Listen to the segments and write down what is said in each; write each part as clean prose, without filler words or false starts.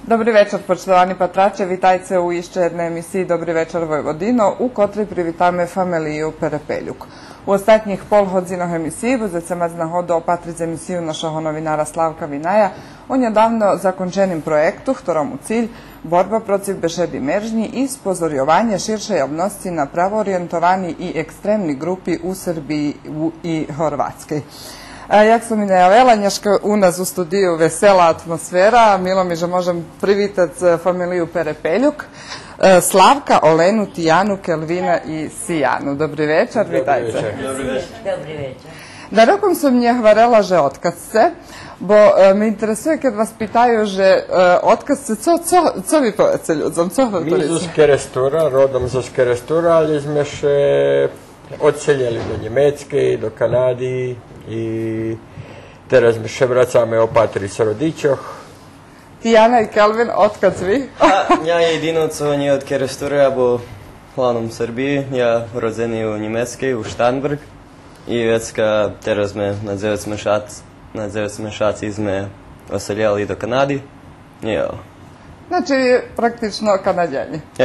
Dobry večer, poštovani patrače, witajcie u jeszcze jednej emisiji Dobry večer Vojvodino, u kotrej privitame familiju Perepeljuk. U ostatnjih pol hodzinah emisiji budete mať nahodu opatriť emisiju našeho novinara Slavka Vinaja o nedavno zakončenim projektu, ktorom cilj borba protiv bešedi meržnji i spozorjovanje širše javnosti na pravoorijentovani i ekstremni grupi u Srbiji i Horvatskoj. Jak sam i najavila, nješka u nas u studiju vesela atmosfera, milo mi že možem privitati familiju Perepeljuk, Slavka, Olenu, Tijanu, Kelvina i Sijanu. Dobri večer, vitajte. Dobri večer. Dobri večer. Da rokom som mnje hvarela že otkaz se, bo me interesuje kad vas pitaju že otkaz se, co vi povece ľudzom, co Mi z Kerestura, rodom z Kerestura, ali sme še odseljeli do Njemecke, do Kanady i teraz sme še vracame opatri s rodičoh. Tijana i Kelvin, otkaz vi? Ja jedino co nie od Kerestura, bo hlavnom Srbiji, ja rodzeni u Njemecke, u Starnberg. I vecka teraz sme na 9 mešaci sme oseljali do Kanady. Jo. Znači, praktično Kanadjani. A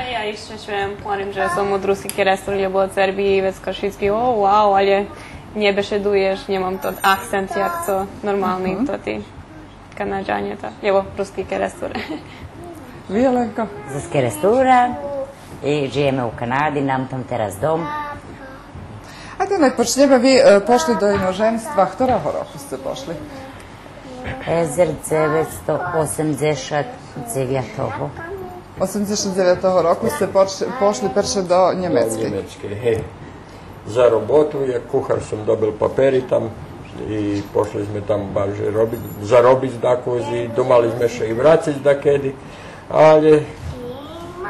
ja ešte hovorím, že som od Rusky Kerestur, lebo od Serbії vecka všetky, wow, ale nebešeduješ, nemám to akcent, jak to normálny, to tí Kanadjani, lebo Rusky Kerestur. Vi, Jelenka? Z Kerestura i žijeme u Kanadi, nam tam teraz dom. Ajde, nek počneme, vi pošli do inoženstva, ktorého roku ste pošli? 1989. 89. roku ste pošli perše do Njemecke. Njemecke, hej. Za robotu, jak kuhar sam dobil paperi tam i pošli sme tam baš zarobiť dakozi, domali sme še i vraciť dakedy, ali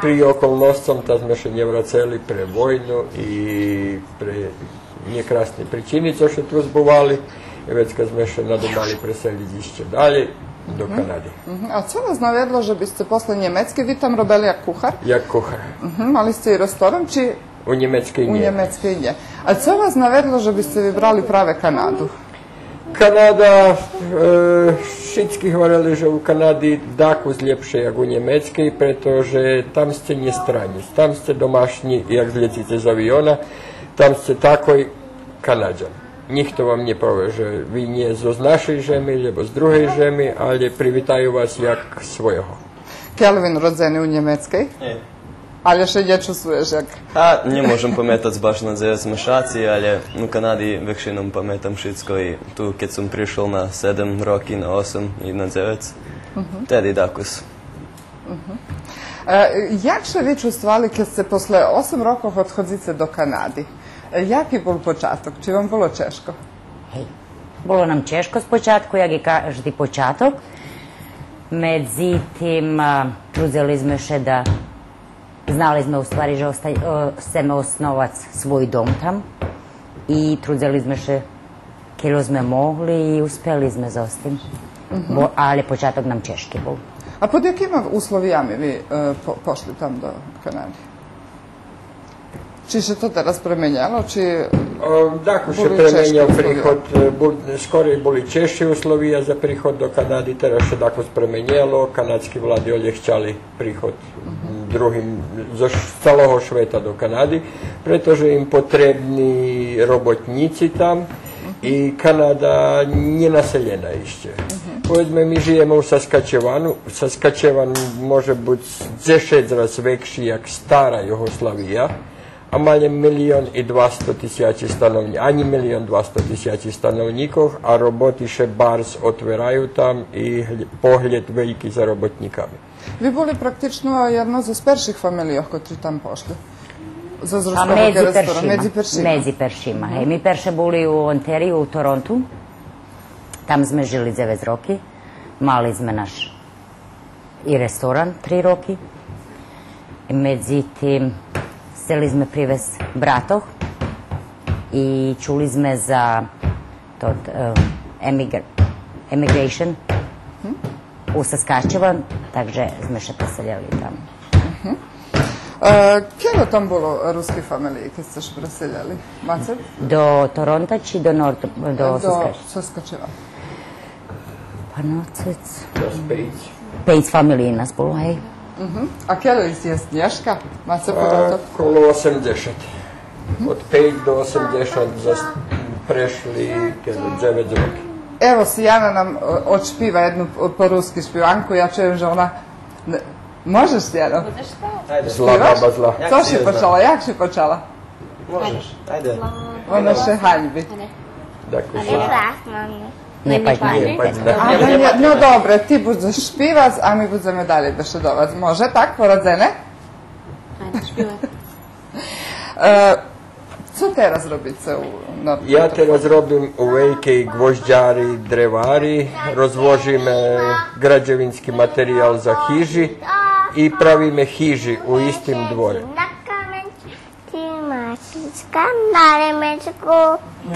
pri okolnostom ta sme še nevraceli pre vojnu i pre nekrasne pričini, co še tu zbuvali, i već kad sme še nadomali preseliť ešte dalje do Kanady. A co vas navedlo, že biste posle Njemecke, vi tam robili jak kuhar? Jak kuhar. Mali ste i restoran, či... U Njemečkej nie. U Njemečkej nie. A co vas navedlo, že biste vybrali práve Kanadu? Kanada, všetci hovorili, že u Kanady dakus ljepše jak u Njemečkej, pretože tam ste nestranji. Tam ste domašni, jak zletite z aviona, tam ste takoj Kanadžan. Nikto vám ne povie, že vy nie zo z našej žemi, lebo z druhej žemi, ale privitajú vás jak svojho. Kelvin rodzeni u Njemečkej? Nie. Ali še ne čustvuješ jak? Ne možem pamätať baš na 9 mešaci, ale u Kanadi väčšinom pamätam všetko i tu keď som prišiel na 7 roky, na 8 i na 9, tedy dakus. Jak še vi čustvali kad ste posle 8 rokov odchodzice do Kanady? Jaki bol počatok? Či vam bolo češko? Hej, bolo nam češko spочатку, jak i každi počatok. Međutim, uzeli sme še da znali sme u stvari, že chceme osnovať svoj dom tam i trudili sme še kilo sme mogli i uspeli sme za ostim. Ali počatok nam češki bol. A pod jakima uslovijami vi pošli tam do Kanady? Či se to teraz premenjalo, či... Dako se premenjao prihod, skoro boli češće uslovija za prihod do Kanady, teraz se dako spremenjalo, kanadski vladi oljehčali prihod drugim, z celého sveta do Kanady, pretože im potrebni robotníci tam i Kanada nenaseljena ešte. Povedzme, my žijeme u Saskatchewanu, Saskatchewan može być 10 raz väčší jak stara Jugoslavija, a mali 1,2 stanovníkov, ani 1,2 stanovníkov a roboty še bars otverajú tam i pohľad veľký za robotníkami. Vi boli praktično jedna z perších familijov, ktorí tam pošli? Medzi peršima. Mi perše boli u Ontariju, u Torontu. Tam sme žili 9 roky. Mali sme naš i restoran 3 roky. Međutim, hteli sme privez bratoh i čuli sme za emigration u Saskatchewan, takže sme še preseljali tamo. Kjelo tam bolo ruski familiji kad ste še preseljali? Macet? Do Toronta či do Saskatchewan? Pa nocec. 5 familiji nas bilo, hej. A kjelo je Snješka? Mace podatok? Kolo 80. Od 5 do 80 prešli 9 roki. Evo, Sijana nam odšpiva jednu po-ruski špivanku, ja čujem, že ona... Možeš, Sijano? Zla baba, zla. Co si počala? Jak si počala? Možeš, ajde. Ona še haljbi. Dakle, Ne pažnje. No dobre, ti budeš špivac, a mi budeme dalje bešedovac. Može tak, porodzene? Ajde, špivaj. Co teraz robice u Nordiku? Ja teraz robim u velikej gvožđari, drevari, rozvožim građevinski materijal za hiži i pravime hiži u istim dvore.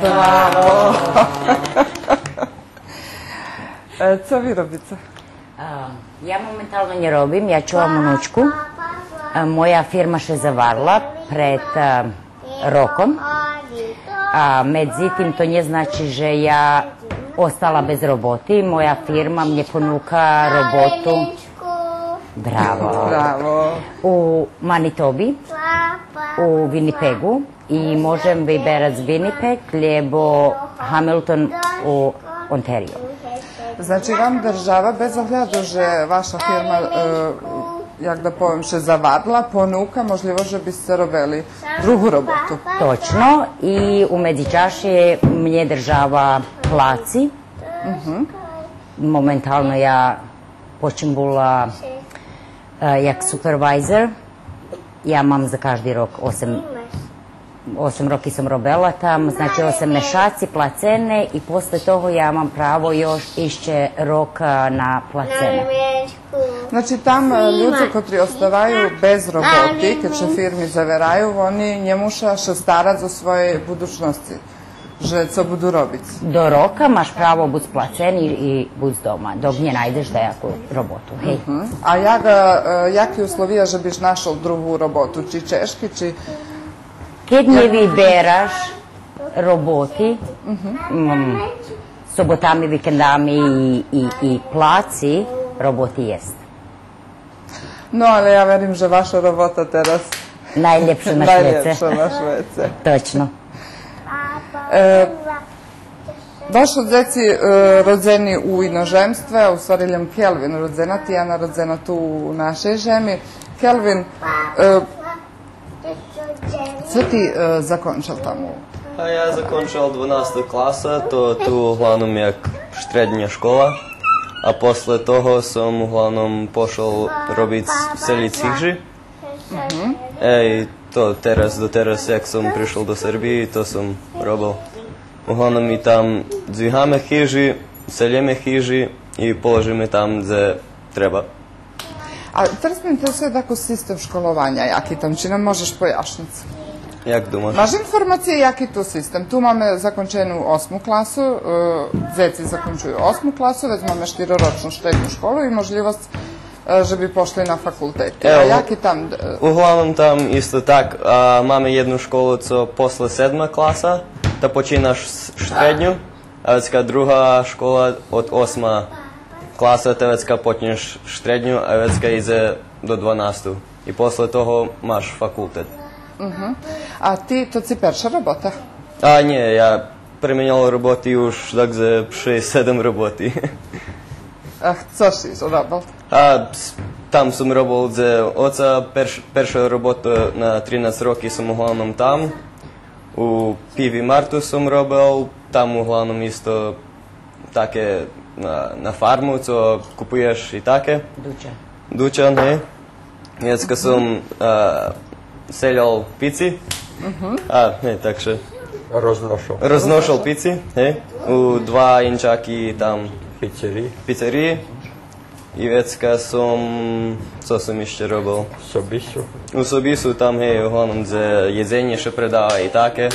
Bravo! Co vi robice? Ja momentalno ne robim, ja čuvam unučku. Moja firma še zavarla pred rokom. Međutim, to ne znači, že ja ostala bez roboti. Moja firma mě ponuka robotu. Bravo. Bravo. U Manitobi, u Winnipegu i možem vyberat Winnipeg, lebo Hamilton u Ontario. Znači vam država, bez ogleda, že vaša firma, jak da povem, še zavadla, ponuka možljivo, že biste robili drugu robotu. Točno. I u međučaši mě država placi. Momentalno ja počem bula jak supervisor. Ja mam za každý rok 8 roky sam robila tam, znači 8 mešaci, placene i posle toho ja mam pravo još išće rok na placene. Znači tam ljudi koji ostavaju bez roboti, kad će firmi zaveraju, oni njemuša še starat za svoje budućnosti, že co budu robiti. Do roka maš pravo bud splacen i bud doma, dok nje najdeš da jaku robotu. Hej. A jaki uslovija, že biš našao drugu robotu, či češki, či... Kad nje vyberaš roboti, sobotami, vikendami i placi, roboti jest. No, ali ja verim, že vaša robota teraz... Najljepše na Švece. Najljepša na Švece. Točno. Vaši djeci rodzeni u inozemstve, u stvari ljem Kelvin rodzena, Tijana rodzena tu u našoj žemi. Kelvin, co ti zakončal tamo? A ja zakončal 12. klasa, to tu uglavnom jak štrednja škola. A posle toho som uglavnom pošol robiť seliť hiži. I to do teraz, jak som prišiel do Srbiji, to som robil. Uglavnom mi tam dvihame hiži, seljeme hiži i položíme tam, gdje treba. A teraz me interesuje tako sistem školovanja, jaki tam, či nam možeš pojašniti? Jak dumaš? Maš informacije, jaki tu sistem? Tu máme zakončenu 8. klasu, djeci zakončuju 8. klasu, već máme 4-ročnu štednju školu i možljivost že bi pošli na fakultet. A jaki tam? Uglavnom tam isto tak, máme jednu školu, co posle 7. klasa, da počínaš štrednju, a vecka druga škola od 8. klasa, te vecka počneš štrednju, a vecka ide do 12. I posle toho máš fakultet. A ti, to si perša robota? A nie, ja premenjal roboti už takže 6-7 roboti. A co si robil? Tam som robil za oca, perša robota na 13 roky som uglavnom tam. U Pivi Martu som robil, tam uglavnom isto také na farmu, co kupuješ i také. Dućan, hej. Dneska som seljal pici. Takže roznošal pici, hej. U 2 inčaki tam pizzeriji. I vecka som, co som ešte robil? U Sobisu tam, hej, uglavnom za jedzenje še predáva i také.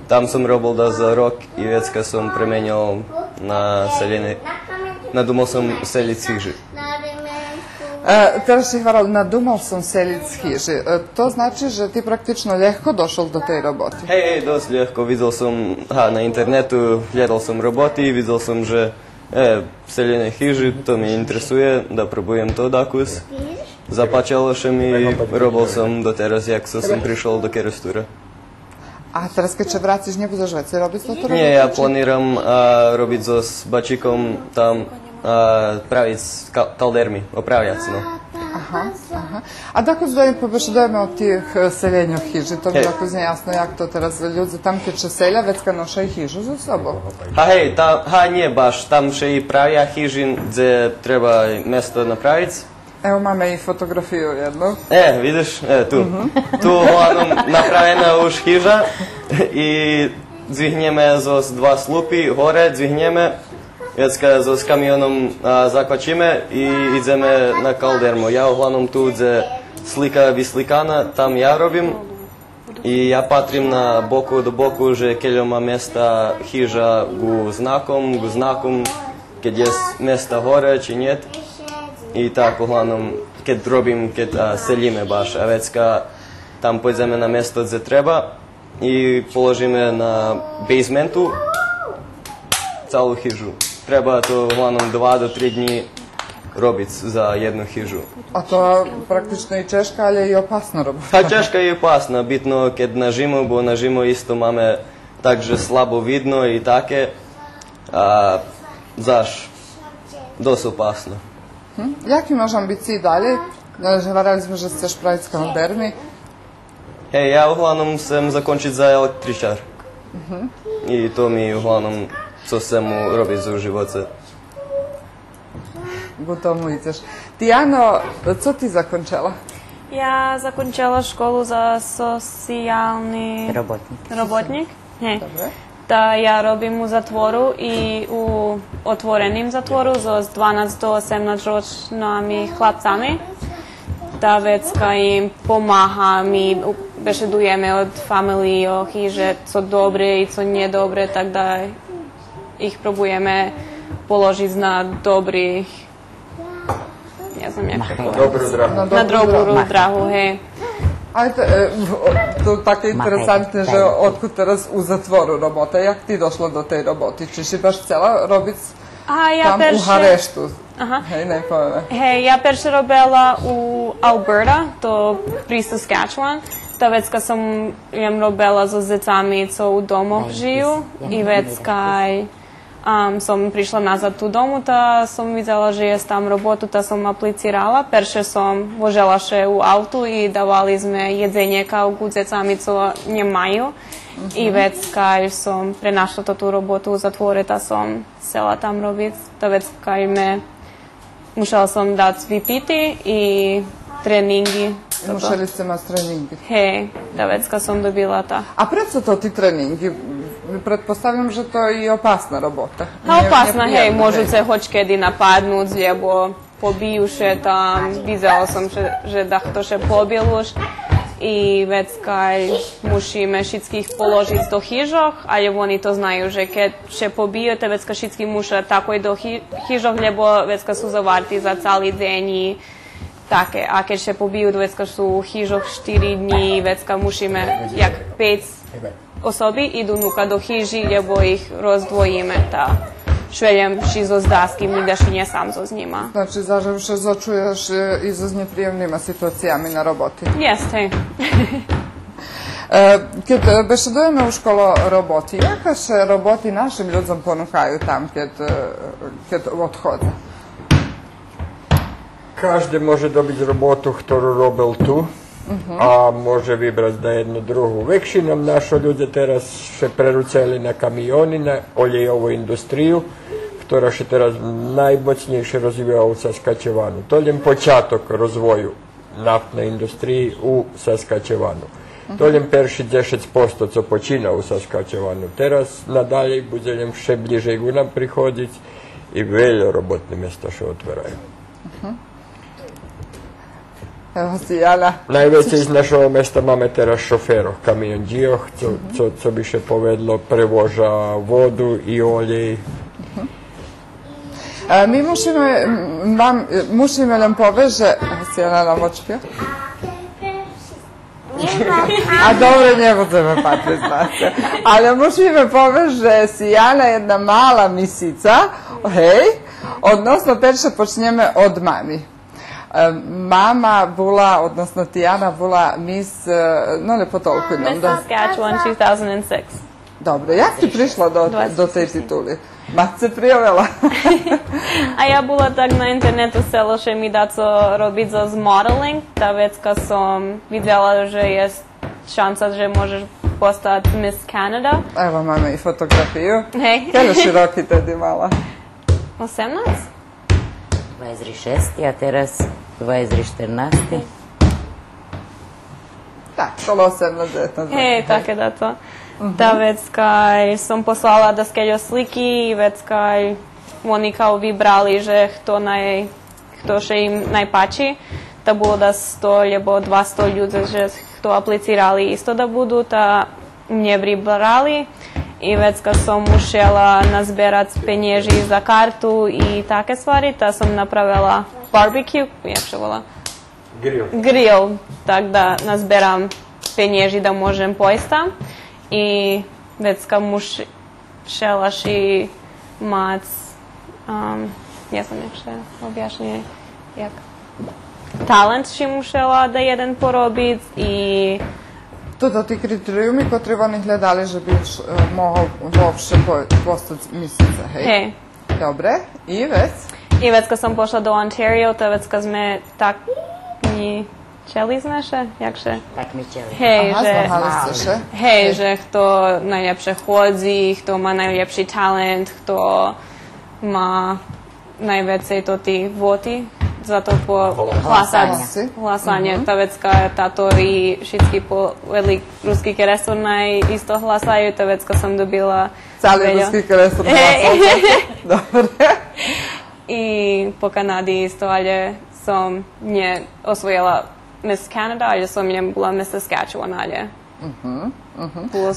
Tam som robil da za rok i vecka som premenil na seljene, nadumao sam seliť hiži. Teraz si hvaral, nadumao sam seliť hiži. To znači, že ti praktično lehko došol do tej roboty? Hej, dosť ľahko. Videl som na internetu, hľadal som roboty, videl som, že Seljenje hiži, to mi interesuje, da probujem to dakus. Zapačalo še mi, robil som doteraz, jak som prišel do Kerestura. A teraz keď sa vráciš, nebudeš veci robiť toto? Nie, ja planiram robiť so s bačikom tam praviť kaldermi, opravljať, no. Aha. A dakle, da im pobešedujeme od tih seljenja hiži, to mi tako jasno, jak to teraz ljudi tam keď se selja, vecka noša i hižu za sobom. Nie baš, tam še i pravja hiži, gdje treba mesto napraviti. Evo máme i fotografiju jednu. Vidiš, tu. Tu uglavnom napravljena už hiža i zvihnjeme zos dva slupi, gore zvihnjeme. Vecka s kamionom zakvačíme i ideme na kaldermu. Ja uglavnom tu gdje slika vyslikana, tam ja robim. I ja patrim na boku do boku, že keľo má mesta hiža gu znakom, keď je mesta hore, či niet. I tak uglavnom, keď robim, keď selíme baš. A vecka tam pojdeme na mesto gdje treba i položíme na basementu celú hižu. Treba to uglavnom 2 do 3 dní robiť za jednu hižu. A to praktično i češka, ali i opasno robota. A češka je opasna, bitno keď na žimu, bo na žimu isto máme takže slabo vidno i také. Zaš, dosť opasno. Jaki masz ambicji dalej? Ževarali smo, že chceš praviť s kaldermi. Ja uglavnom chcem zakončiť za električar. I to mi uglavnom co chcem robiť za živote. Ku tomu ideš. Tijano, co ti zakončala? Ja zakončila školu za socijalni robotnik. Dobre. Da ja robim u zatvoru i u otvorenim zatvoru za 12 do 18 ročnimi hlapcami. Da vecka im pomaha, mi bešedujeme od familiji o hiže, co dobre i co nedobre, tak da ih probujeme položiť na dobrých, ne znam jak to povedať. Na dobrú drahu, hej. Ajde, to tako interesantne, že otkud teraz u zatvoru robota. Jak ti došla do tej roboty? Či si baš chcela robiť tam u Hareštu? Hej, ne poveme. Hej, ja perše robila u Alberta, to pri Saskatchewan. Ta vecka som robila so zecami, co u domoch žiju. I vecka som prišla nazad tu domu, ta som videla, že je tam robotu, ta som aplicirala. Perše som vožela še u autu i davali sme jedzenje kao ku zecami, co nemajú. I vecka som prenašla to tu robotu u zatvore, ta som sela tam robiť. Ta vecka me musela som dať vypiti i treningi. Museli ste mať treningi. Hej, ta vecka som dobila ta. A prečo to ti treningi? Pretpostavljam, že to je i opasna robota. Opasna, hej, môžu se hoć kedy napadnúť, lebo pobiju še tam, videla som, že da to še pobil už. I vecka musíme všetkých položiť do hižoch, ale oni to znajú, že keď še pobiju, te vecka všetky musia takoj do hižoch, lebo vecka sú zavarti za celý deň i také. A keď še pobiju, vecka sú v hižoch 4 dní, vecka musíme, jak 5 osoby idú nuka do hiži, lebo ich rozdvojíme, ta šveljem ši zo zdaskim, nidaš i nje sam zo z njima. Znači, zaživše zočuješ i zo s neprijemnima situacijami na roboti. Jest, hej. Keď bešedujeme u školo roboti, jaka še roboti našim ľudzom ponúkajú tam, keď odchodza? Každý môže dobiť robotu, ktorú robil tu. A može vybrať da jednu drugu. Većinom naši ljudi teraz še preruceli na kamioni, na olejovú industriju, ktorá še teraz najmocnejšie rozvíja u Saskatchewanu. To je počatok rozvoju naftnej industriji u Saskatchewanu. To je perši 10%, co počína u Saskatchewanu. Teraz nadalje bude jem še bliže ku nám prichodiť i veľa robotné mesta še otvarajú. Najveće iz našeg mesta máme teraz šoferov, kamionđijoh, co bi še povedlo prevoža vodu i olej. Mi musimy nam powiedzieć, że... Sjana nam očpio? A dobro, nie budeme patriť zase. Ale musíme povedať, že Sjana je jedna mala misica Hej, odnosno перше почнеме од мами. Mama bula, odnosno Tijana bula Miss, no lijepo toliko imam. Miss Saskatchewan 2006. Dobro, jak ti prišla do tej tituli? Ma se prijavila? A ja bula tak na internetu selo, že mi da co robiť zo modeling, ta vecka som videla, že je šanca, že môžeš postať Miss Canada. Evo, máme i fotografiju. Hej. Kada široki tedy mala? 18? 26, a teraz 14. Tak, kolo 18. Hej, také da to. Ta vecka som poslala da skeďo sliky, vecka oni kao vybrali, že kto še im najpači. Ta bolo da 100 lebo 200 ľudí, že kto aplicirali isto da budu, ta mne vybrali. I vecka som ušela nazberať penieži za kartu i také stvari, ta som napravila barbecue, jak se volá? Grill, tak da nazberam penieži da môžem pojsť tam. I vecka mušela ši mac, ja sam nekše objašnje, jak talent ši mušela da jeden porobiť i Toto ti kriterijumi ko treba ni gledali, že biš mogao uopšte postati misica, hej? hej. Dobre, i vec? I vecka som pošla do Ontario, ta vecka sme tak ni čeli sme še, jakže? Tak mi čeli. Hej, Aha, že... zmahali ste še? Hej, že kto najlepšie chodzi, kto má najlepší talent, kto má najvecej to tí voti, za to po hlasanje. Ta vecka, táto i všetky povedli ruský kerestor isto hlasaju, ta vecka som dobila... Cali ruský kerestor hlasal. Dobre. I po Kanadi isto, ale som osvojila Miss Canada, ale som bola Miss Saskatchewan, ale...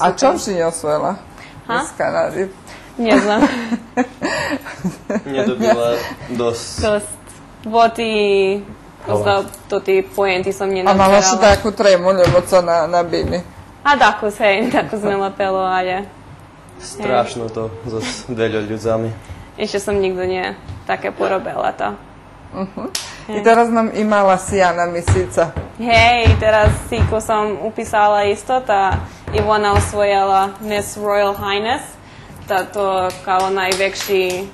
A čom si nie osvojila? Miss Kanady? Ne znam. Nie dobila dosť. Voti, to ti poenti som A mala si takú tremu, lebo co na bini? A tako sme lepelo, ale... Strašno to so veľa ľudzami. Ešte som nikdo nie také porobila to. I teraz nam imala Sijana misica. Hej, teraz ko som upísala isto, ta Ivona osvojila Miss Royal Highness, to kao najväčší,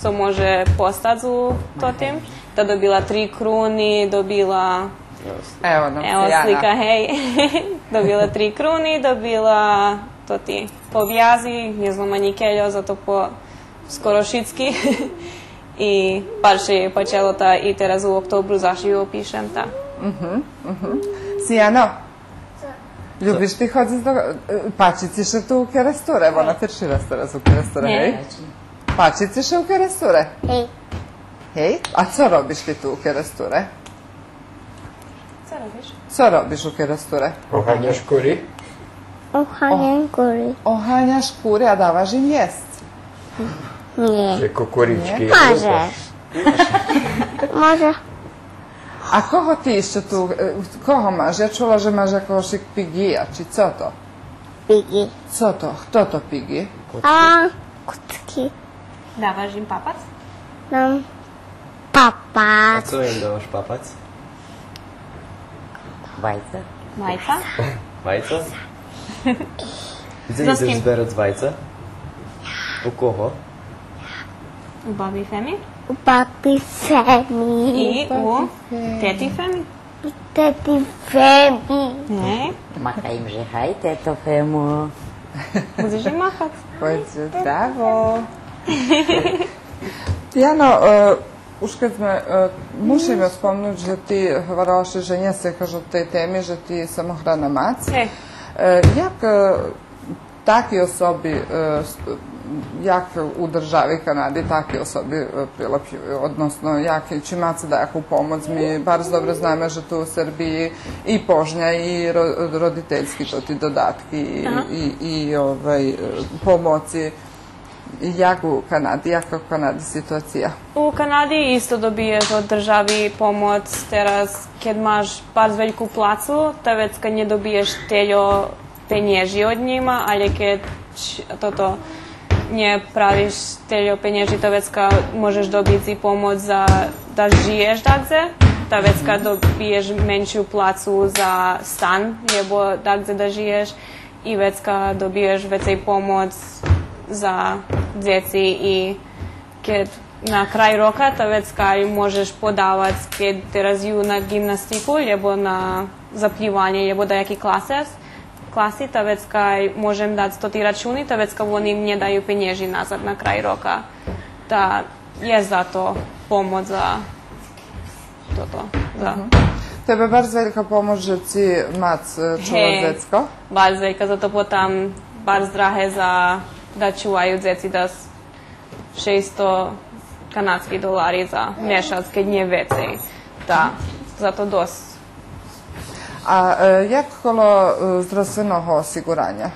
co môže postať zu to tým. Ta dobila 3 krúny, dobila... Evo nam Evo Sijana. slika, hej. Dobila 3 krúny, dobila to ti povjazi, nezlomaní keľo, za to po skoro šicky. I parše je počelo ta i teraz u oktobru zaživo pišem ta. Sijano, ljubiš ti hoditi pačici še tu u keresture? Evo na terši restaurac u keresture, hej? Pačici še u keresture? Hej. Hej? A co robiš ti tu u keresture? Co robiš? Co robiš u keresture? Ohanjaš kuri? Ohanjam kuri. Ohanjaš kuri, a davaš im jest? Nie. Že kukurički. Możesz. Może. A koho ti jeszcze tu, koho masz? Ja čula, že máš jakoś pigija, či co to? Pigi. Co to? Kto to pigi? A kutki. Dávaš im papac? Nam A papac. co im dávaš papac? Vajca. Majca? Vajca? Kde Za s ideš kým? zberať vajca? U koho? U babi Femi? U papi Femi. I u teti Femi? Teti Femi. Hej. Macha im, že haj, teto Femu. Budeš im machať? Pođe, zdravo. Tijano, už kad sme, musíme spomnúť, že ty hovorila, že nie se kaže o tej temi, že ti samohrana mac. Hej. Jak taki osobi, jak u državi Kanadi taki osobi prilapljuju, odnosno či maca dajaku pomoć. Mi bar dobro znamo, že tu u Srbiji i požnja i roditeljski to ti dodatki i pomoci. Jak u Kanadi, jaka u Kanadi situacija? U Kanadi isto dobiješ od državi pomoć teraz, kad maš bar veljku placu, ta već kad ne dobiješ teljo penježi od njima, ali kad nie praviš teljo penježi, ta vecka možeš dobiti pomoć za da žiješ dakle, ta vecka dobiješ menšu placu za stan, lebo dakle da žiješ i vecka dobiješ vecej pomoć za djeci i kad na kraj roka ta vecka možeš podavati kad te razviju na gimnastiku, lebo na zapljivanje, lebo da jaki klasi, ta vecka možem dati 100 računi, ta vecka oni nie daju penježi nazad na kraj roka. Da je zato pomoć za toto. Tebe bardzo velika pomoć, že ci mac čuva djecko. Bardzo velika, zato potam bardzo drahe za da čuvaju djeci da 600 kanadskih dolari za mjesec, kad nije vecej. Da, zato dost. A jak kolo zdravstvenog osiguranja?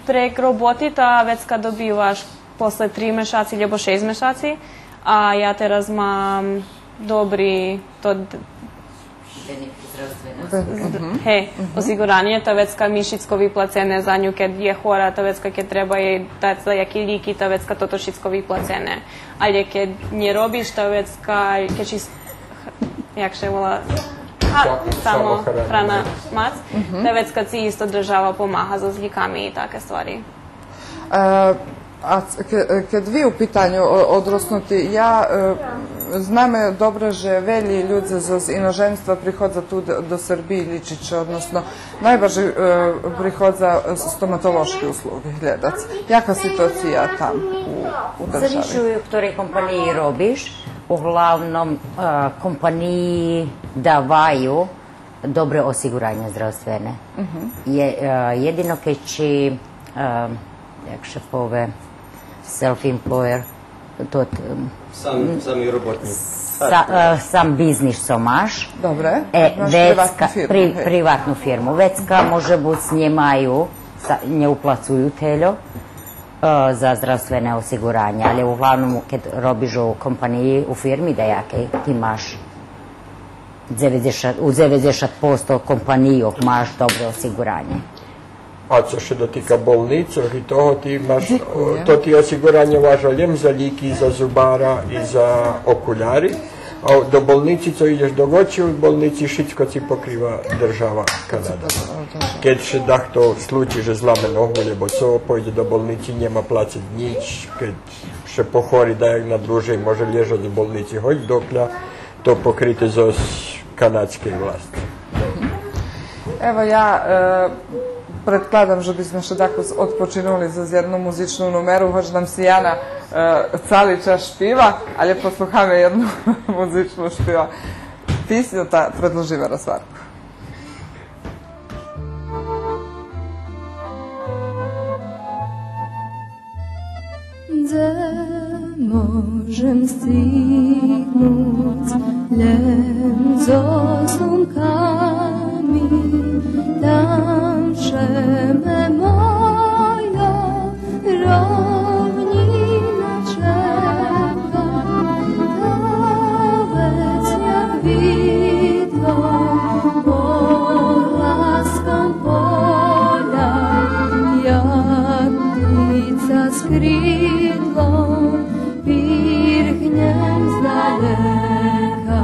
Prek roboti ta vecka dobivaš posle 3 mešaci, ljebo 6 mešaci, a ja teraz mam dobri to osiguranje, ta vecka mišicko vyplacene za nju, kad je hora, ta vecka kad treba je dati za jaki liki, ta vecka toto šitsko vyplacene. Ali kad nje robiš, ta vecka, kad čist, jak še vola, samo hrana mac, ta vecka ci isto država pomaha za zlikami i take stvari. A kad vi u pitanju odrosnuti, ja znamo dobro, že velji ljudi z inoženstva prihodza tu do Srbiji ličiće, odnosno najbrže prihodza stomatološke usluge, gledac. Jaka situacija tam u državi? Zavisi u ktorej kompaniji robiš, uglavnom kompaniji davaju dobre osiguranje zdravstvene. Jedino kad će, jak še pove, self-employer, Sami robotnik. Sam biznis so maš. Dobre, privatnu firmu. Vecka može biti snimaju, nje uplacuju teljo za zdravstvene osiguranje, ali uglavnom kad robiš u kompaniji, u firmi da jake, ti imaš u 90% kompaniju maš dobro osiguranje. A co še dotika bolnicov i toho, to ti osiguranje važa ljem za liki, za zubara i za okuljari. A do bolnici, co ideš do goći, u bolnici šitsko ci pokriva država Kanada. Kad še to sluči, že zlame nohu, lebo co, pojde do bolnici, njema placet nič, kad še pohori da je na druže i može lježati u bolnici, hoć doklja, to pokrite za kanadske vlasti. Evo ja predkladam, že bismo še tako odpočinuli za jednu muzičnu numeru, hoć nam si Jana cali čas špiva, ali posluchamy jednu muzičnu špiva. Písňu ta predložíme rozvárku. Gdzie możem stygnąć lem z osłonkami, tam przeme moja równina czeka. Nawet jak widno polaską pola, jak ptica skrzydłą pirchniem z daleka.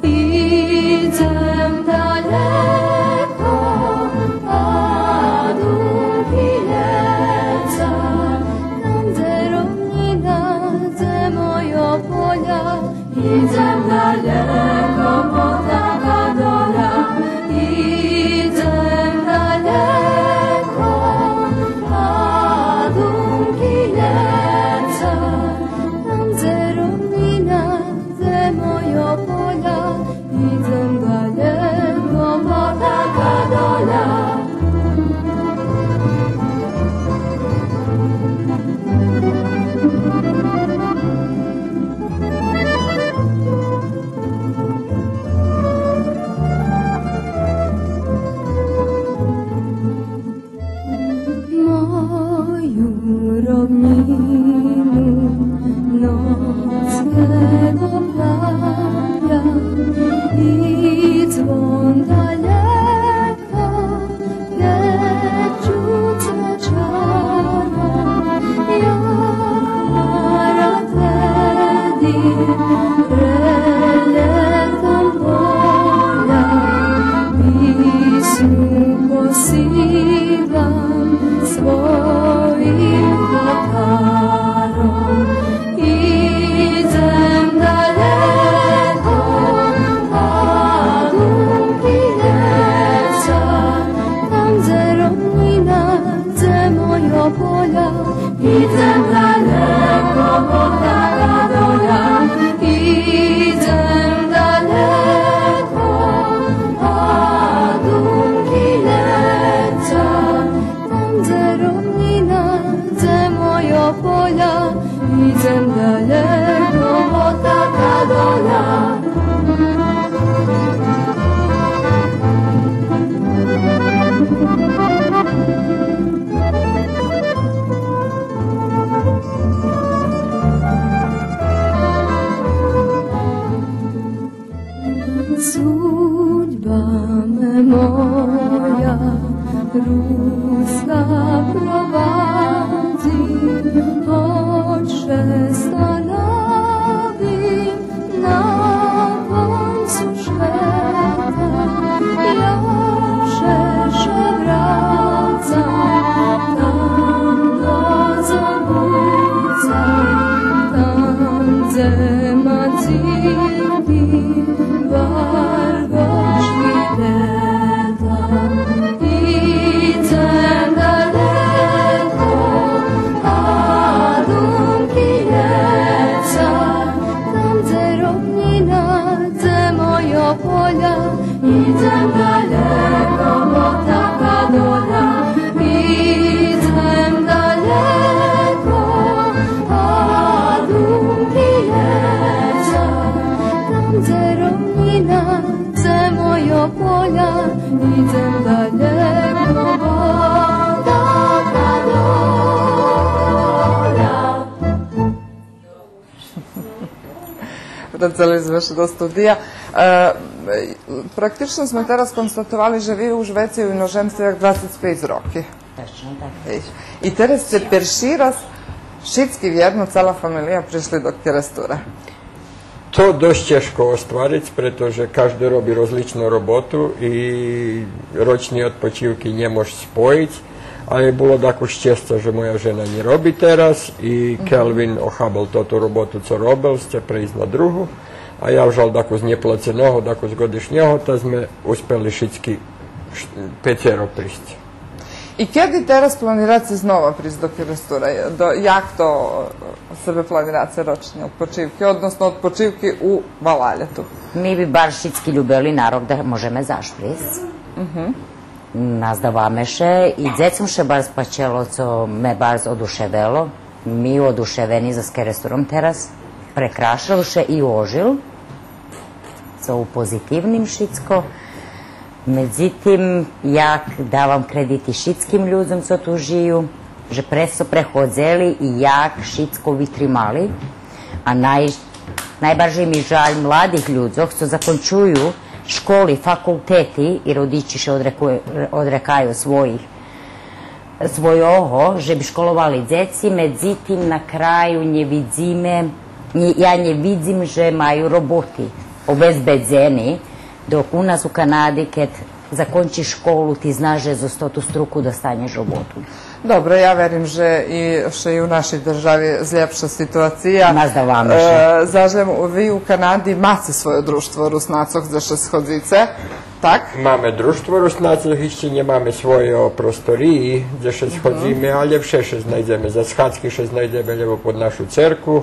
Idę daleko, a długi lecą, tam gdzie równina, gdzie moje pola. Idę daleko, bo taka dola. Mame moja ruska prowadzi, ocze stanowi na końcu świata. Ja się wracam tam do Zabójca, tam gdzie Matildi wargo świleta. Idę daleko, a dumki lecą, tam gdzie równina, gdzie moje pola. Idę daleko, bo taka dola. Idę daleko, a dumki lecą, tam gdzie równina, gdzie moje pola. Idę daleko, bo taka dola. Wracaliśmy się do studia. Praktycznie sme teraz konstatowali, że wy już wiecie w inozemstwie 25 roki. Точно так. I teraz ste pierwszy raz všetci vjerno, cela familija prišli do Kerestura. To dość ciężko ostvariti, pretože każdy robi rozličnu robotu i ročne odpočivky nie možeš spojiť. Ale bolo tako šťastie, že moja žena nie robí teraz i Kelvin ochábal toto robotu, co robil, ste prejsť na druhu. A ja žal tako z neplaceného, tako z godišnjého, ta sme uspeli všetky 5 prísť. I kiedy teraz planirate znova prići do Kerestura? Jak to sebe planirate ročne odpočivke, odnosno odpočivke u Valaljetu? Mi bi bar všetky ľubili nárok, da môžeme zašpris. Нас давамеше и децом ще bar спачело, co me bar oduševelo. Mi oduševeni za Keresturом teraz. Prekrašil še i ožil. Co u pozitivnim všetko. Međutim, jak davam krediti všetkim ľuďom, co tu žiju, že preso prehodzeli i jak všetko vytrimali. A najbardziej mi žalj mladih ľuďoch, co zakončuju školi, fakulteti i rodiči še odrekaju svojoho, že bi školovali djeci, međutim na kraju ja ne vidim, že maju roboti obezbedzeni, dok u nas u Kanadi kad zakončiš školu ti znaš, že za 100 struku dostaneš robotu. Dobro, ja verim, že i u našoj državi zljepša situacija. Nas давамеше. Zažem, vi u Kanadi máte svoje društvo Rusnacoh, gde še schodzice, tak? Máme društvo Rusnacoh, ešte nemáme svoje prostoriji, gde še schodzíme, ale vše še znajdeme. Za schádzky še znajdeme lebo pod našu cerku,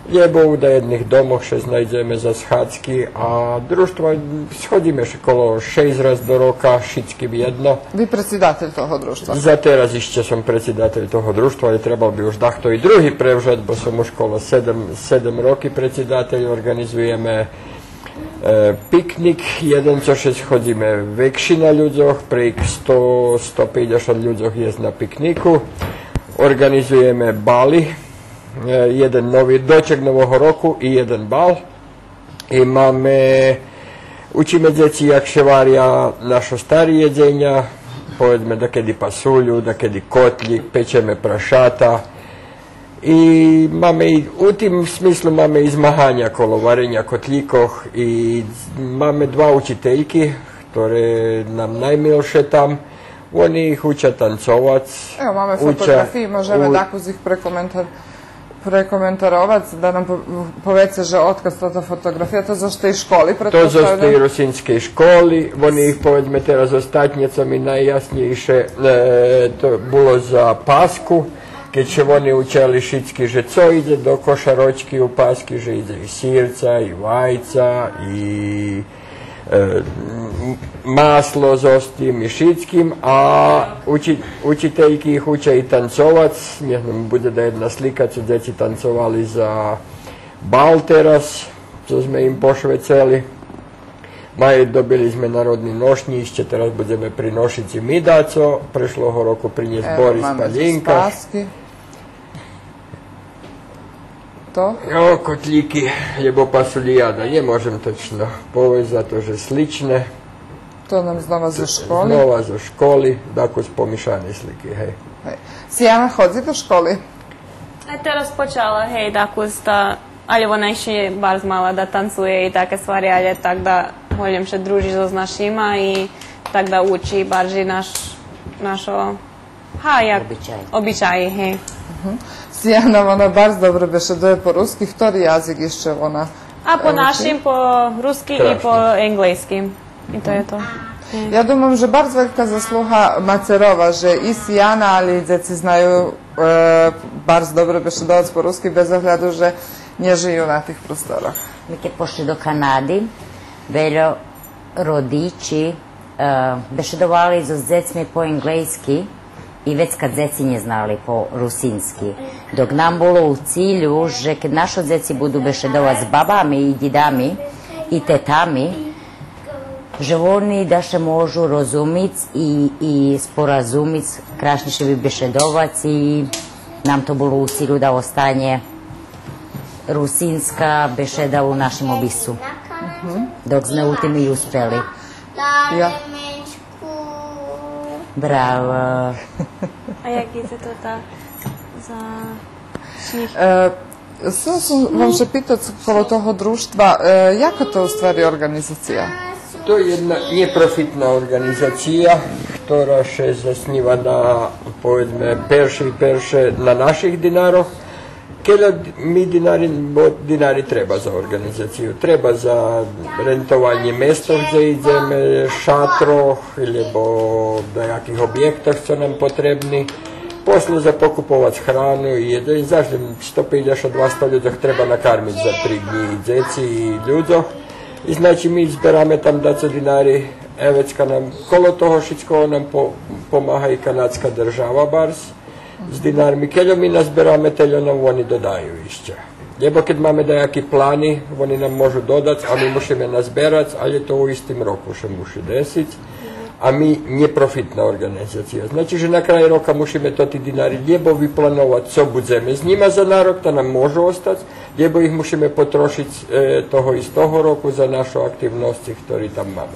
lebo u jedných domoch še znajdeme za schádzky a društvo schodíme še kolo 6 raz do roka, všetky jedno. Vi predsjedatelj toho društva? Za teraz ešte som predsjedatelj toho društva, ale trebal by už dahto i druhý prevžať, bo som už kolo 7 roky predsjedatelj, organizujeme piknik, jeden, co še schodíme vekši na ľuďoch, prejk 100-150 ľuďoch je na pikniku, organizujeme bali, jeden nový doček nového roku i jeden bal. I učíme deti, jak še varia naše staré jedzenja, povedzme da kedy pasulju, da kedy kotlik, pečeme prašata. I u tim smislu máme i zmahanja kolo varenja kotlikoh i máme 2 učiteljki, ktoré nam najmilše tam. Oni ih uča tancovac. Evo, máme fotografiji, možeme tako z ih prekomentarovac, da nam povece, že otkaz toto fotografija, to zašto i školi pretpostavljam? To zašto i rusinskej školi, oni ih povedzme teraz ostatnje, co mi najjasnijše, to bilo za Pasku, keď še oni učali všetky, že co ide do košaročky u Pasky, že ide i sirca, i vajca, i maslo s ostým i všetkým a učiteljki ih učia i tancovac. Nehnem bude da jedna slika, co deti tancovali za bal teraz, co sme im pošveceli. Dobili sme narodný nošnišće, teraz budeme prinošiť i mi daco. Prešloho roku priniesť Boris Paljinka. To? Kotlíky, lebo pasulijada, nemôžem točno povedať za to, že slične. To nam znova za školi. Znova za školi, dakle, pomišane slike, hej. Сияна ходи до школи. Teraz počala, hej, ali ona ešte bar mala da tancuje i také stvari, ali tak da volim še družiť so s našima i tak da uči barži našo običaji, hej. Сияна, ona bar dobro bešeduje po ruski, ktorý jazyk ešte ona? A po našim, po ruski i po englejskim. I to je to. Ja думам, že bar velika zasluha Macerova, že i Сияна, ali i djeci znaju bar dobro bešedovat po ruski, bez ohľadu, že nie žijú na tých prostorách. My keď pošli do Kanady, veľa rodiči bešedovali so decmi po englejski i već kad djeci ne znali po rusinski. Dok nam bolo u cilju, že kad naši djeci budu bešedovat s babami i didami i tetami, že oni da še možu rozumic i sporazumic krašniševi bešedovac i nam to bolo u cilju da ostanje rusinska bešeda u našem obisu. Dok sme u tim i uspeli. Ja. Bravo. A jak je to tak za smích? Sada sam vam še pitati kolo toho društva, jaka to u stvari organizacija? To je jedna neprofitna organizacija, ktorá še zasniva na, povedzme, perše na naših dinaroh. Kela mi dinari treba za organizaciju. Treba za rentovanje mesta gdje ideme, šatroh, ili nejakých objektoch, co nam potrebni. Posle za pokupovac hranu i jedin. Zašto 150-200 ľuďoch treba nakarmiť za 3 dní i djeci i ľuďoch. I znači mi zberame tam 20 dinari, evecka nam, kolo toho všetko nam pomáha i kanadska država bars. S dinarmi, keď mi nazberáme, teľo nám oni dodajú ešte. Lebo keď máme nejaké plány, oni nám môžu dodať a my musíme nazberať, ale to u istým roku še musí desiť. A my neprofitná organizácia. Znači, že na kraj roka musíme to tí dinari lebo vyplanovať, co budeme s nima za nárok, to nám môžu ostať, lebo ich musíme potrošiť toho istého roku za našu aktivnosti, ktorý tam máme.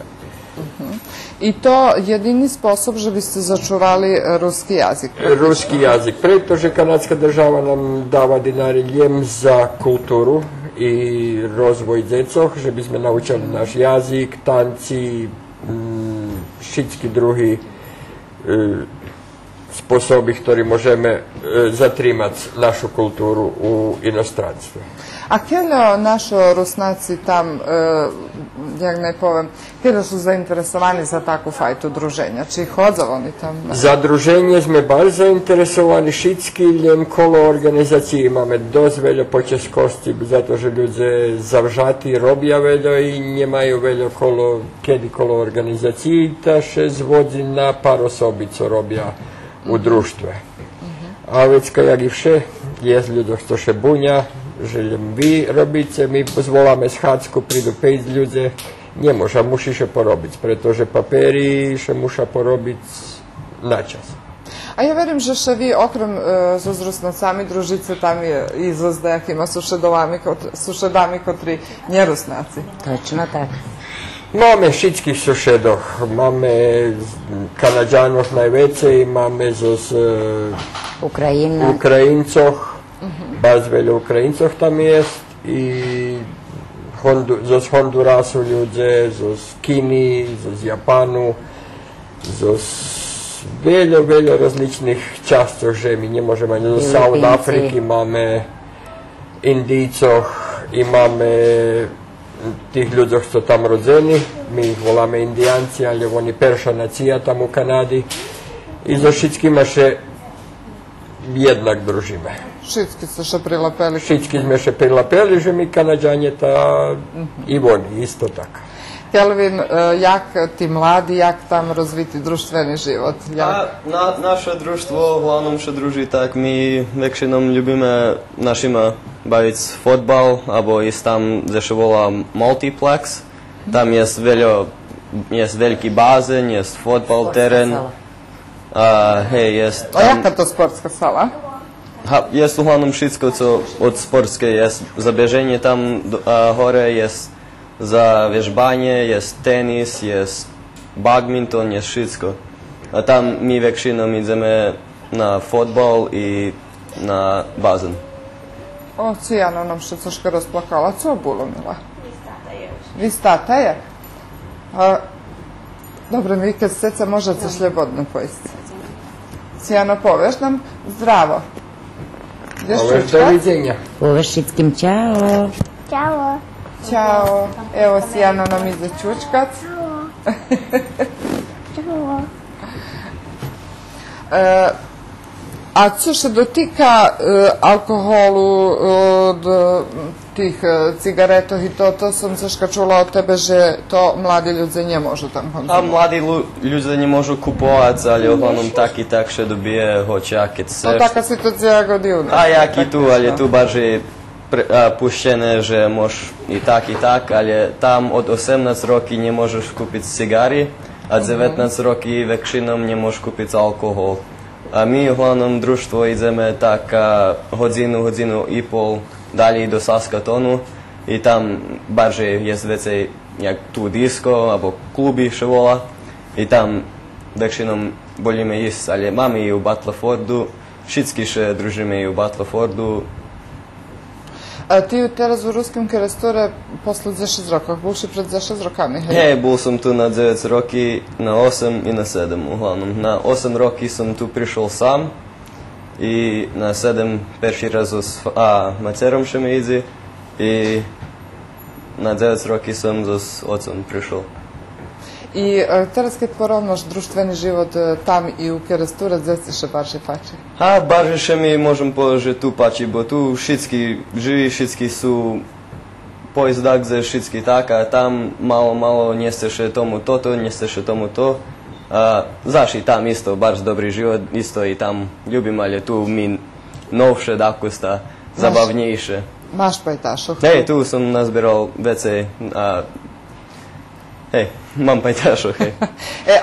I to jedini sposob, že biste začuvali ruski jazik? Ruski jazik, pretože kanadska država nam dava dinari ljem za kulturu i rozvoj djecoh, že bi sme naučili naš jazik, tanci, všetky drugi sposobi, ktorý môžeme zatrimať našu kulturu u inostranstvu. A kjelo našo Rusnaci tam, jak ne povem, kjelo su zainteresovani za takvu fajtu druženja? Či hodzov oni tam? Za druženje sme baš zainteresovani všetky, ljem kolo organizaciji imame dosť veľa počeskosti, zato že ľudia zavžati robia veľa i nemajú veľa kedy kolo organizaciji, ta še zvodzi na par osobi, co robia u društve. A vecka, jak i vše, je ľuďoch, co še bunja, že vy robíte, my zvoláme schádzku, prídu 5 ľudí, nemôža, musí še porobiť, pretože papéry še muša porobiť na čas. A ja verím, že še vi okrem so s Rusnacami družice tam i so s nejakýma sušedami, kotri nerusnaci. Točno tak. Máme všetkých sušedoch, máme Kanadžanoch najvecej, máme zo Ukrajincoch, baš veľa Ukrajincoch tam jest i zo Hondurasu ľudia, zo Kini, zo Japanu, zo veľa rozličných častoch, že my nemôžeme ani zo South Afriky, máme Indícoch i máme tých ľuďoch, co tam rodzení, my ich voláme Indianci, ale oni perša nacija tam u Kanadi i so všetkými še jednak družíme. Všetky ste še prilapeli? Všetky sme še prilapeli, že my Kanadžanje i oni, isto tak. Kelvin, jak ti mladi, jak tam rozviti društveni život? Naše društvo uglavnom še druži tak, mi väčšinom ljubíme našima baviť fotbal, abo jest tam, gde še volá multiplex. Tam je veľký bazén, je fotbal, teren. A jaka to sportska sala? Je uglavnom všetko, co od sportske je. Za beženie tam hore je za vežbanie, je tenis, je badminton, je všetko. A tam my väčšinou ideme na fotbal i na bazen. O, Cijano nam še troška rozplakala. Co bilo, Mila? Vi stata je? Dobro, mi kad seca možete slobodno pojesti. Cijano, poveš nam? Zdravo. Poveš, doviđenja. Poveš šitskim čao. Ćao. Ćao. Evo, Cijano nam ide čučkac. Ćao. A co še dotika alkoholu, od tih cigaretov i to sam Saška čula od tebe, že to mladi ljudi nie možu tam A konzumovati. mladi ljudi nie можу kupovati, ali uglavnom tak i tak še dobije hoćaket. To taka situacija godina. A jak i tu, ali tu bardziej pušćene, že možeš i tak, ali tam od 18 roki nie možeš kupiti cigari, a 19 roki većinom nie možeš kupiti alkohol. A mi uglavnom društvo ideme tak hodinu i pol dalje do Saskatonu i tam bardziej jest vecej jak tu disko, albo klubi še vola i tam većinom bolíme ísť, ale máme i u Battlefordu, všetky še družíme i u Battlefordu. A ti teraz u ruskim kerestore posle 10 rokov, buvši pred 10 rokami, hej? Hej, bol som tu na 9 roky, na 8 i na 7 uglavnom. Na 8 roky som tu prišol sám i na 7 perši raz s macerom še mi idzi i na 9 roky som s ocom prišol. I teraz kad porovnaš društveni život tam i u keresture, gdje si še barše pači? A barže še mi môžem povedať, že tu pači, bo tu všetky živí, všetky sú poizdak, že všetky tak, a tam malo neste še tomu toto, neste še tomu to. Zaši tam isto, baš dobrý život, isto i tam ljubim, ali tu mi novše dakusta, zabavnejše. Maš pajtašo? Hej, tu som nazbieral vecej, hej, mam pajtašo, hej.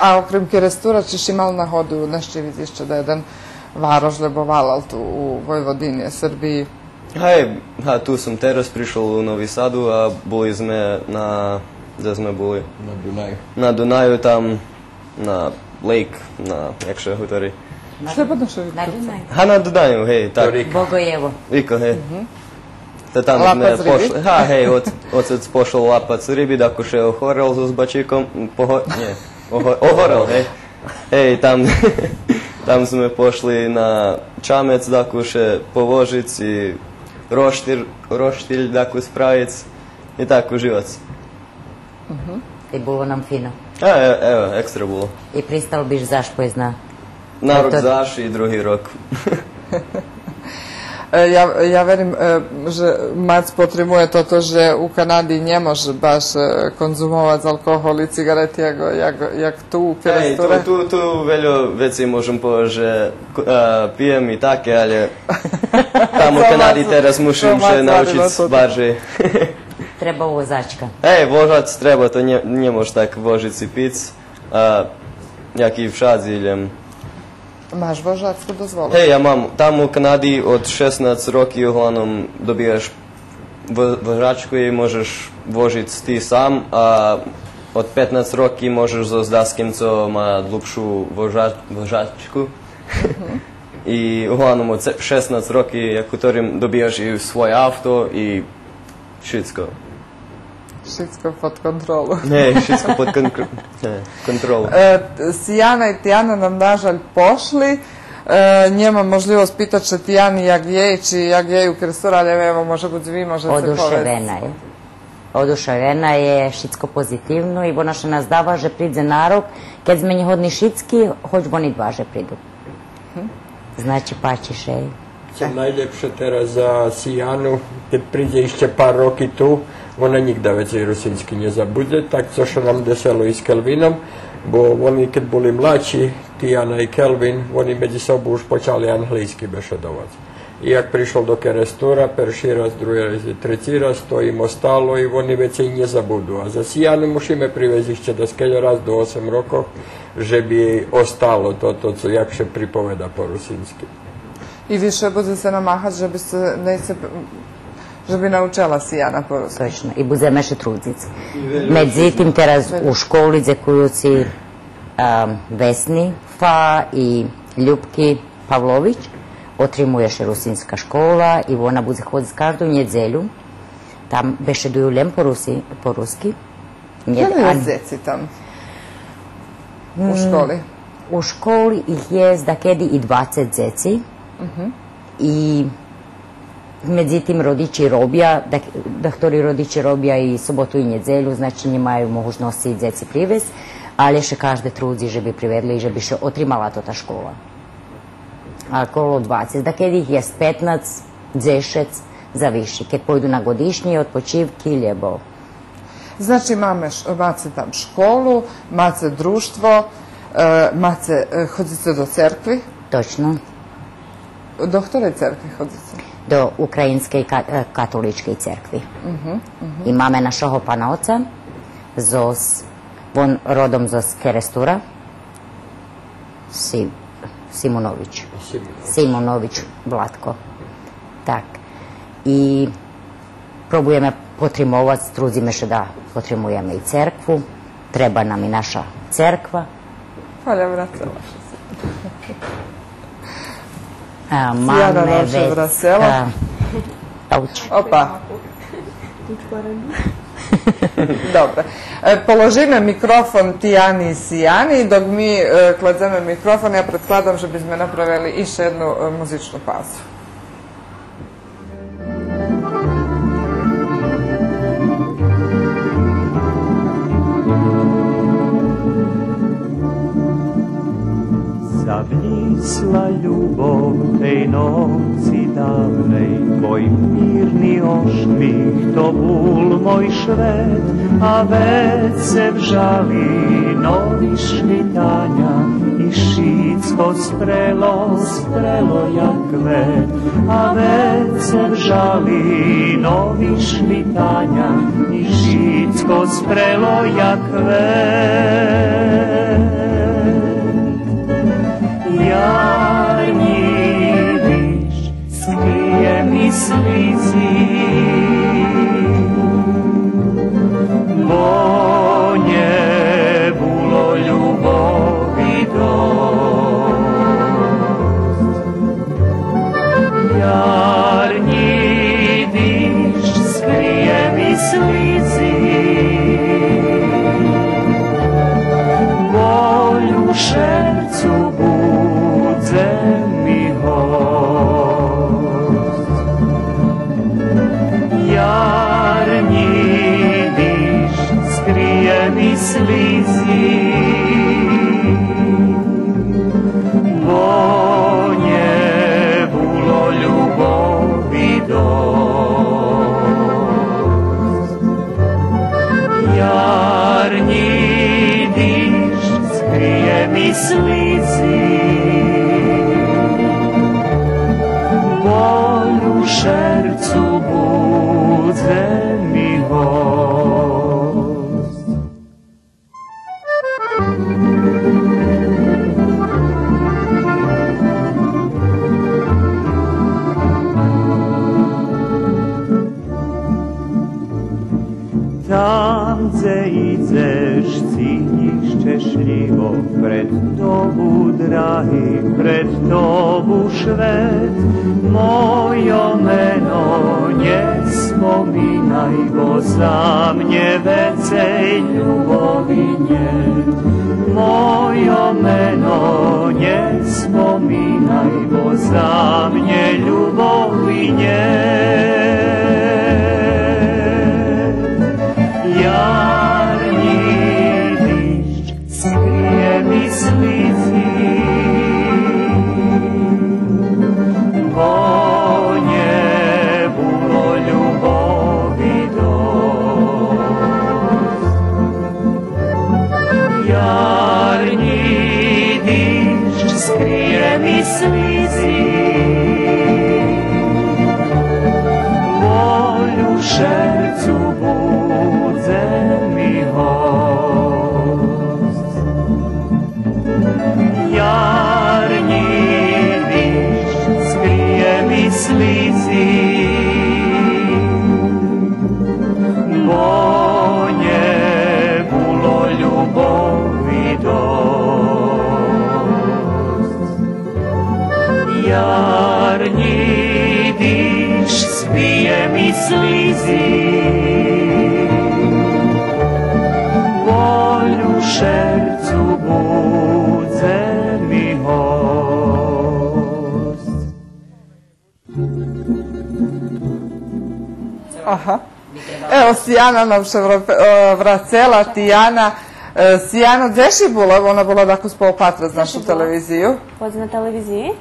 A okrem kerestura ćeš imal na hodu nešto vidiš da jedan varoš lebovalal tu u Vojvodini, Srbiji? Hej, tu som teraz prišel u Novi Sadu, a boli sme gde sme boli? Na Dunaju. Na Dunaju, tam na lake, jak še hutori. Slobodno što Na Dunaju. Na Dunaju, hej, tak. Bogojevo. Iko, hej. Te tam Lapac sme ribi? pošli, hej, ocec pošol lapac ribi, dako še ohorel so zbačikom, ohorel, hej. Hej, tam sme pošli na čamec, dako še povožic i roštilj, dako spravic i tako živac. I bilo nam fino. Evo, ekstra bilo. I pristalo biš zašpojz na... Na rok zaš i drugi rok. Ja verim, že Mac potrebuje to, že u Kanadi nie može baš konzumovati alkohol i cigareti jak tu u keresture. Tu veľa vecí môžem povedať, že pijem i také, ale tam u Kanadi teraz musím še naučiť bardziej. Treba vozačka. Hej, vožac treba, to nie môžeš tak vožiť si pic, jak i všad idem. Maš vožačku dozvolu? Hej, ja mám tam u Kanadi od 16 roky uglavnom dobijaš vožačku i môžeš vožiť ty sám, a od 15 roky môžeš so zdaskim, co má dlhšiu vožačku. I uglavnom od 16 roky, ktorým dobijaš i svoje auto i všetko. Všetko pod kontrolu. Hej, všetko pod kontrolu. Sijana i Tijana nam nažalj pošli. Njema možljivost pitać će Tijani jak jej, či jak jej u kerestura, ali evo, može biti vi, može se Oduševena je. Oduševena je, všetko pozitivno i ona še nas dava, že pridze na rok. Kad sme hodni všetky, hoć oni dva že pridu. Znači pačiš, ej. Co najlepše teraz za Sijanu, kad priđe išće par roki tu, ona nikda vecej rusinski nie zabude, tak co što nam deselo i s Kelvinom, bo oni kad boli mlači, Tijana i Kelvin, oni među sobu už počali anglijski bešedovati. I jak prišel do kerestura, perši raz, drugi raz i treći raz, to im ostalo i oni vecej nie zabudu. A za Sijanu musíme privezišće da skelja raz do 8 rokov, že bi jej ostalo to, co jak še pripoveda po rusinski. I više bude se namahati, že bi naučila Sijana po ruski. Точно. I budeme še trudzice. Međutim, teraz u školi, dzekujuci Vesni Fa i Ljubki Pavlović otримує ще русинська школа, і вона буде ходити кожну неділю. Там бесідують лем по-русски. Koliko je djeci tam u školi? U školi ih je dakedi i 20 djeci. I međutim rodiči robija, doktori rodiči robija i sobotu i nedjelju, znači немає можливості дjeci привезти, ali ще кожен трудzi, żeby privedli i żeby še otrimala to ta škola. A okolo 20, dakedi ih je 15, 10, zaviši, kad pojdu na godišnji odpočivki, ljebo. Znači mace tam školu, mace društvo, mace hodite do cerkvi? Točno. Do ktorej cerkvi hodite? Do Ukrajinske i katoličke cerkvi. I máme našeho pana oca, on rodom z Kerestura, Simonović Vlatko. Tak. I probujeme potrimovati, trudimo se da potrimujemo i cerkvu, treba nam i naša cerkva. Hvala, vratila se. Mame, Veska, Opa. Dobro. Položime mikrofon Tijani i Sijani, dok mi kladzeme mikrofon, ja predkladam, že bismo napravili još jednu muzičnu pauzu. Zablisla ljubov tej noci davnej, tvoj mirni ošmih, to bul moj švet, a već se vžali novi švitanja i šitsko sprelo jak kvet, a već se vžali novi švitanja i šitsko sprelo jak kvet. Jarni viš, skrije mi slizi, bo nje bilo ljubovi dost. Jarni viš, skrije mi slizi, bolju šercu budze mi host. Jarni viš, skrije mi slizi, bo nje bilo ljubovi dost. Jarni viš, skrije mi slizi, bolju šercu budze mi host. Tam gdje ideš, cihniš češljivo pred tobu, dragi, pred tobu švet. Mojo meno nje spominaj, bo za mnje vecej ljubovi njet. Mojo meno nje spominaj, bo za mnje ljubovi njet. Jarni višč, skrije mi slizi, bo nje bilo ljubovi dost. Jarni višč, skrije mi slizi, bolju šercu budze mi host. Jarni višč, skrije mi slizi, bo nje bilo ljubovi dost. Bolju šercu budze mi host. Aha. Evo, Sijana nam še vracela, Tijana. Sijano, gdje si bila? Ona bila tako spolpatra z našu televiziju. Poți na televiziji?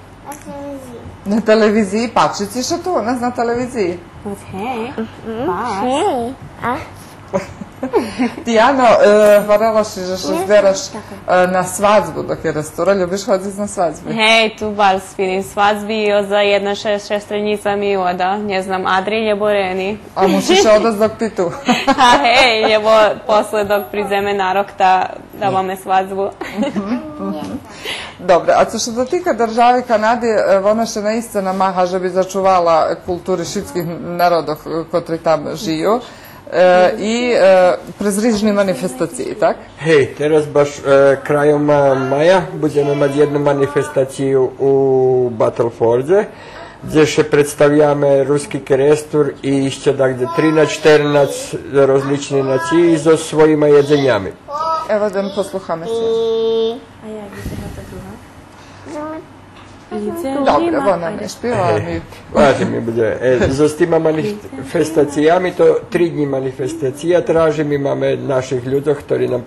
Na televiziji, pačici še tu, nas na televiziji. Hej, pač. Hej, a? Tijano, varela si, že se zberaš na svadbu dok je restora. Ljubiš hoditi na svadbi? Hej, tu bar spinim svadbi, za jedna šestrenica mi oda, ne znam, Adri je boreni. A musiš odać dok ti tu. A hej, lebo posle dok prizeme na rok da máme svadbu. Dobre, a co što dotyka državi Kanady, ona še naiste namaha, že bi začuvala kulturi šitskih narodov, kotri tam žiju. I prezrižni manifestaciji, tak? Hej, teraz baš krajom maja budeme imati jednu manifestaciju u Battlefordze, gdje še predstavljame ruski kerestur i išće dakle 13-14 rozlični naciji za svojima jedzenjami. Evo da mi posluchamy się. A jak jest ta druga? Dobre, ona ne špiva, mi... Važi mi bude. Za s tima manifestacijami, to 3 dni manifestacija tražim, imame naših ľudov, ktorí nam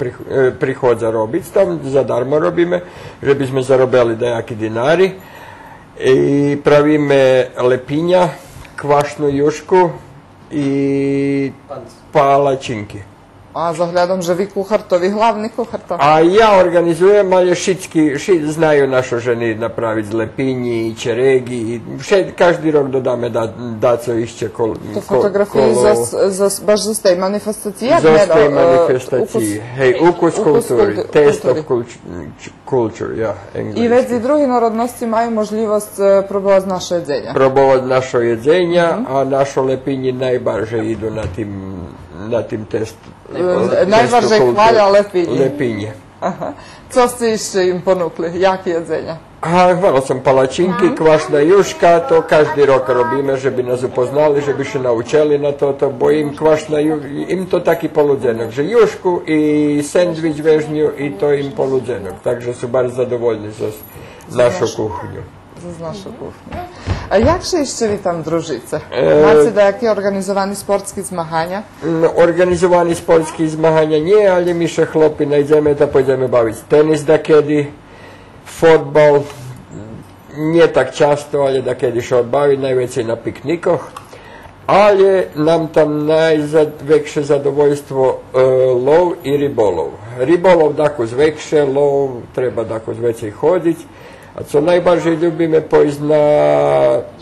prihodza robiť tam, zadarmo robíme, že by sme zarobili dejaki dinari. I pravíme lepinja, kvašnu jušku i palačinky. A zahľadom, že vy kuchar, to vy hlavný kuchar to? A ja organizujem, ale znaju naše ženy napraviť z lepinji, čeregi, každý rok dodáme daco išće kolo. To fotografiji baš za tej manifestaciji? Za tej manifestaciji, hej, ukus kulturi, taste of culture, ja, engleski. I već i drugi narodnosti maju možljivost probovati naše jedzenja? Probovati naše jedzenja, a naše lepinji najbarže idu na tim testu. Najbarže hvalja lepinji? Lepinje. Aha. Co ste išće im ponukli? Jaki jedzenja? Hvala sam palačinki, kvašna juška, to každý rok robíme, že by nas upoznali, že by še naučili na to, bo im kvašna im to taki poludzenok, že jušku i sandvič vežnju i to im poludzenok, takže su bar zadovoljni za našu kuhnju. Za našu kuhnju. A jak še išće vi tam družice? Macie da jakie organizowani sportski zmahanja? Organizowani sportski zmahanja nie, ale mi še chlopi najdeme da pojdeme baviť tenis da kedy, fotbal, nie tak často, ale da kedy še odbaviť, najvecej na piknikoch. Ale nam tam najvekše zadovoljstvo lov i ribolov. Ribolov dako zvekše, lov treba dako zvecej hodiť. A co najbardziej lubimy pójść na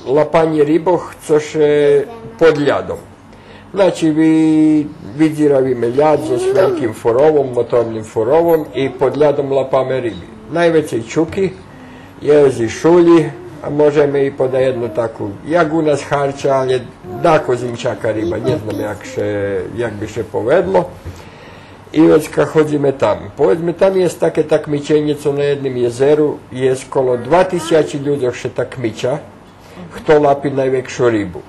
lapanie ryboch, což pod ľadom. Znači, vydziravíme ľad so veľkým forovom, motorným forovom i pod ľadom lapame ryby. Najvecej čuky, jezi šulji, a možeme i poda jednu takvu, jak u nas harča, ali dako zimčaka ryba, ne znam jak bi še povedlo. I već kad hodíme tam. Povedzme, tam je také takmičenje, co na jednom jezeru je skoro 2000 ľudí še takmiča, kto lapi najvekšu rybu.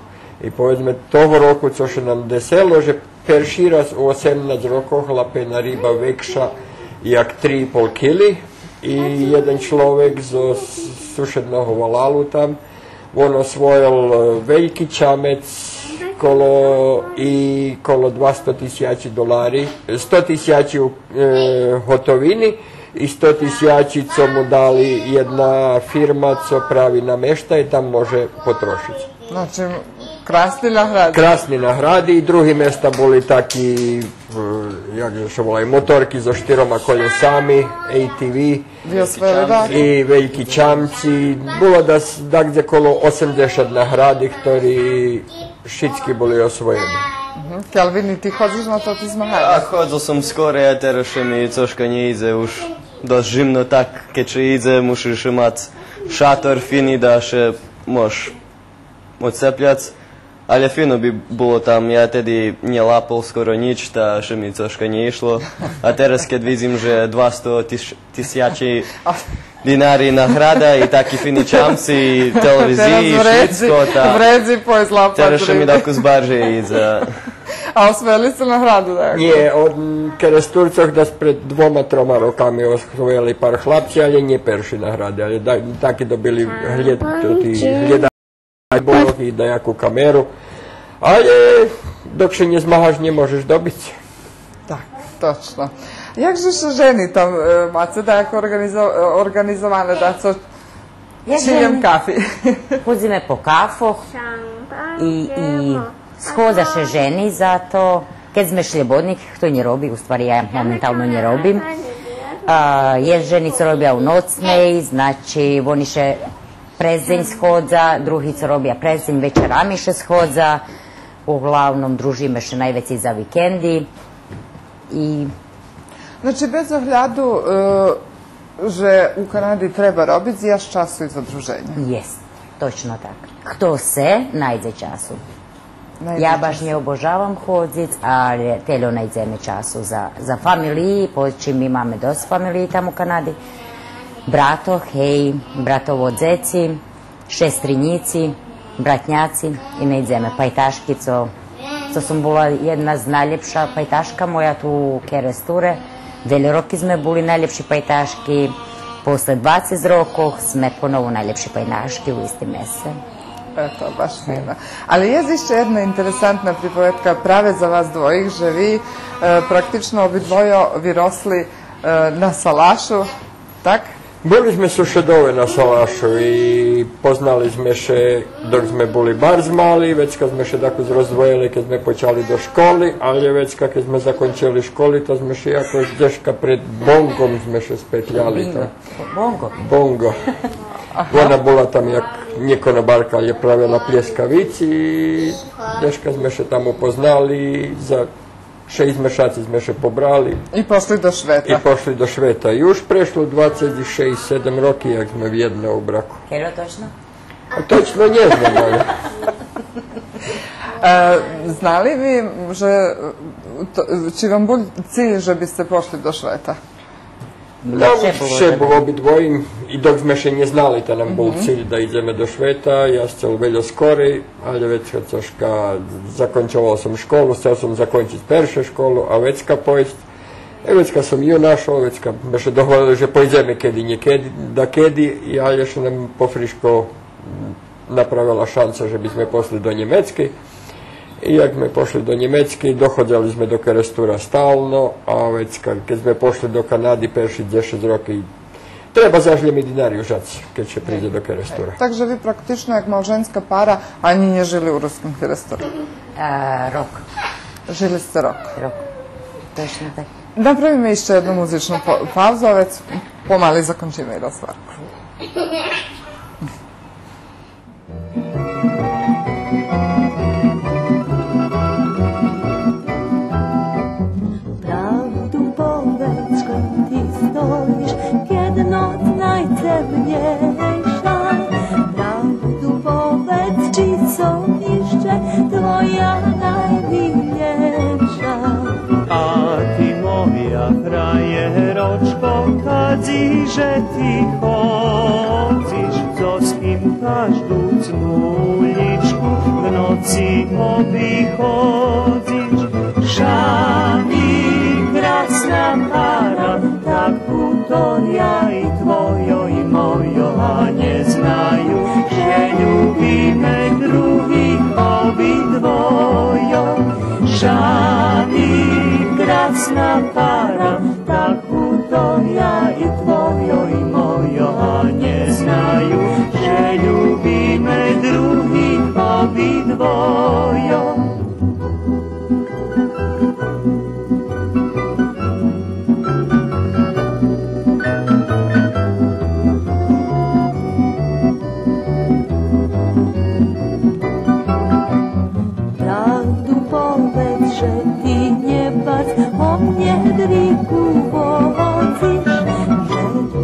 I povedzme, toho roku, co še nam deselo, že perši raz u 18 rokoch lapena ryba vekša jak 3,5 kili i jedan človek zo sušedného valalu tam, on osvojil veľký čamec, kolo 200.000 dolari, 100.000 hotovini i 100.000 co mu dali jedna firma co pravi nameštaj, tam može potrošiti. Znači, krasni nahradi. Krasni nahradi i drugi mesta boli taki, jak se volaju, motorki za 4 kolesami, ATV i veliki čamci. Bilo da gdje kolo 80 nahradi, ktorí šitski boli osvojeni. Kelvin, ti chodziš na to ti zmagania? Ja chodzil som skoro, a teraz še mi coška nie ide, už dosť žimno tak, keď ide, musíš mať šator fini, da še môžeš odcepljať Ale fino bi bilo tam, ja tedy nelapol skoro nič, ta še mi troška nie išlo. A teraz, keď vidím, že 200 000 dinari nahrada i taki fini čamci, televiziji, švitsko, vrezi poizlapati. Teraz še mi tako zbarže i za... A osvojili ste nagradu, dakle? Nie, od Keresturcoch da pred 2-3 rokami osvojili par hlapci, ali nie perši nagrade, ali taki dobili gledaj bolog i dajaku kameru, ali dok še nie zmahaš, nie možeš dobiti. Tak, točno. Jakže se ženi tam, máte tako organizované, da co čijem kafi? Chodzíme po kafoch i schodzaše ženi za to. Keď sme šljebodnik, to nie robí, u stvari ja momentalno nie robim. Je ženi co robia u nocnej, znači oni še prezim schodza, drugi co robia prezim večerami še schodza. Uglavnom družime še najveći za vikendi. Znači, bez ohľadu, že u Kanadi treba robiť, jaš času i za druženje. Jest, točno tak. Kto se, najde času. Ja baš ne obožavam chodzic, ali teljo najdeme času za familiji, poći mi máme dost familiji tam u Kanadi. Brato, hej, bratovo dzeci, šestrinjici, bratnjaci i najdeme pajtaškico. To sam bila jedna z najljepša pajtaška moja tu u Keresture. Veli roki sme boli najljepši pajtaški, posle 20 rokov sme ponovo najljepši pajtaški u isti mese. Eto, baš fino. Ali je jeszcze jedna interesantna pripovedka prave za vas dvojih, že vi praktično obidvojo vyrosli na Salašu, tak? Boli sme sušedove na Salašu i poznali sme še dok sme boli barz mali, već kad sme še tako zrozdvojili, kad sme počali do školi, ali već kad sme zakončili školi, to sme še jako dješka pred Bongom sme še spetljali. Bongo? Bongo. Ona bola tam jak niekonobarka, je pravila pljeskavici i dješka sme še tamo poznali, za 6 mešaci sme še pobrali. I pošli do Šveta. I pošli do Šveta. I už prešlo 26-7 roki, jak sme vjedno u braku. Kjero točno? Točno ne znam, ali... Znali vi, že či vam bol cilj, že biste pošli do Šveta? Nam še bol obidvojim i dok sme še ne znali da nam bol cilj da ideme do Šveta, ja chcel veľo skorej, ale već kad zakončoval sam školu, chcel sam zakončiť perše školu, a već kad pojsť, već kad sam ju našao, već kad me še dohvalili, že pojdeme kedy, niekedy, da kedy, ja još nam po friško napravila šanca, že by sme pošli do Njemecki. I jak sme pošli do Njemecki, dohodzali sme do Kerestura stalno, a već kad sme pošli do Kanady perši 10 roky, treba zažljemi dinari užac, keď še príde do Kerestura. Takže vi praktično, jak małżeńska para, ani nie žili u ruskom Keresturu? Rok. Žili ste rok? Rok, točno tak. Napravimo jeszcze jednu muzičnu pauzu, a već pomali zakončíme i rozvarku. Kiedy noc najtemniejsza, prawdu powiedz, czy są jeszcze twoja najmilsza. A ty moja frajeroczko, kadzi, że ty chodzisz, co z kim każdą uliczku w nocy obichodzisz. Szami, krasna para, tak półtoria i twojo i mojo, a nie znają, że lubimy drugich obidwojo. Szami, krasna para, tak półtoria i twojo i mojo, a nie znają, że lubimy drugich obidwojo.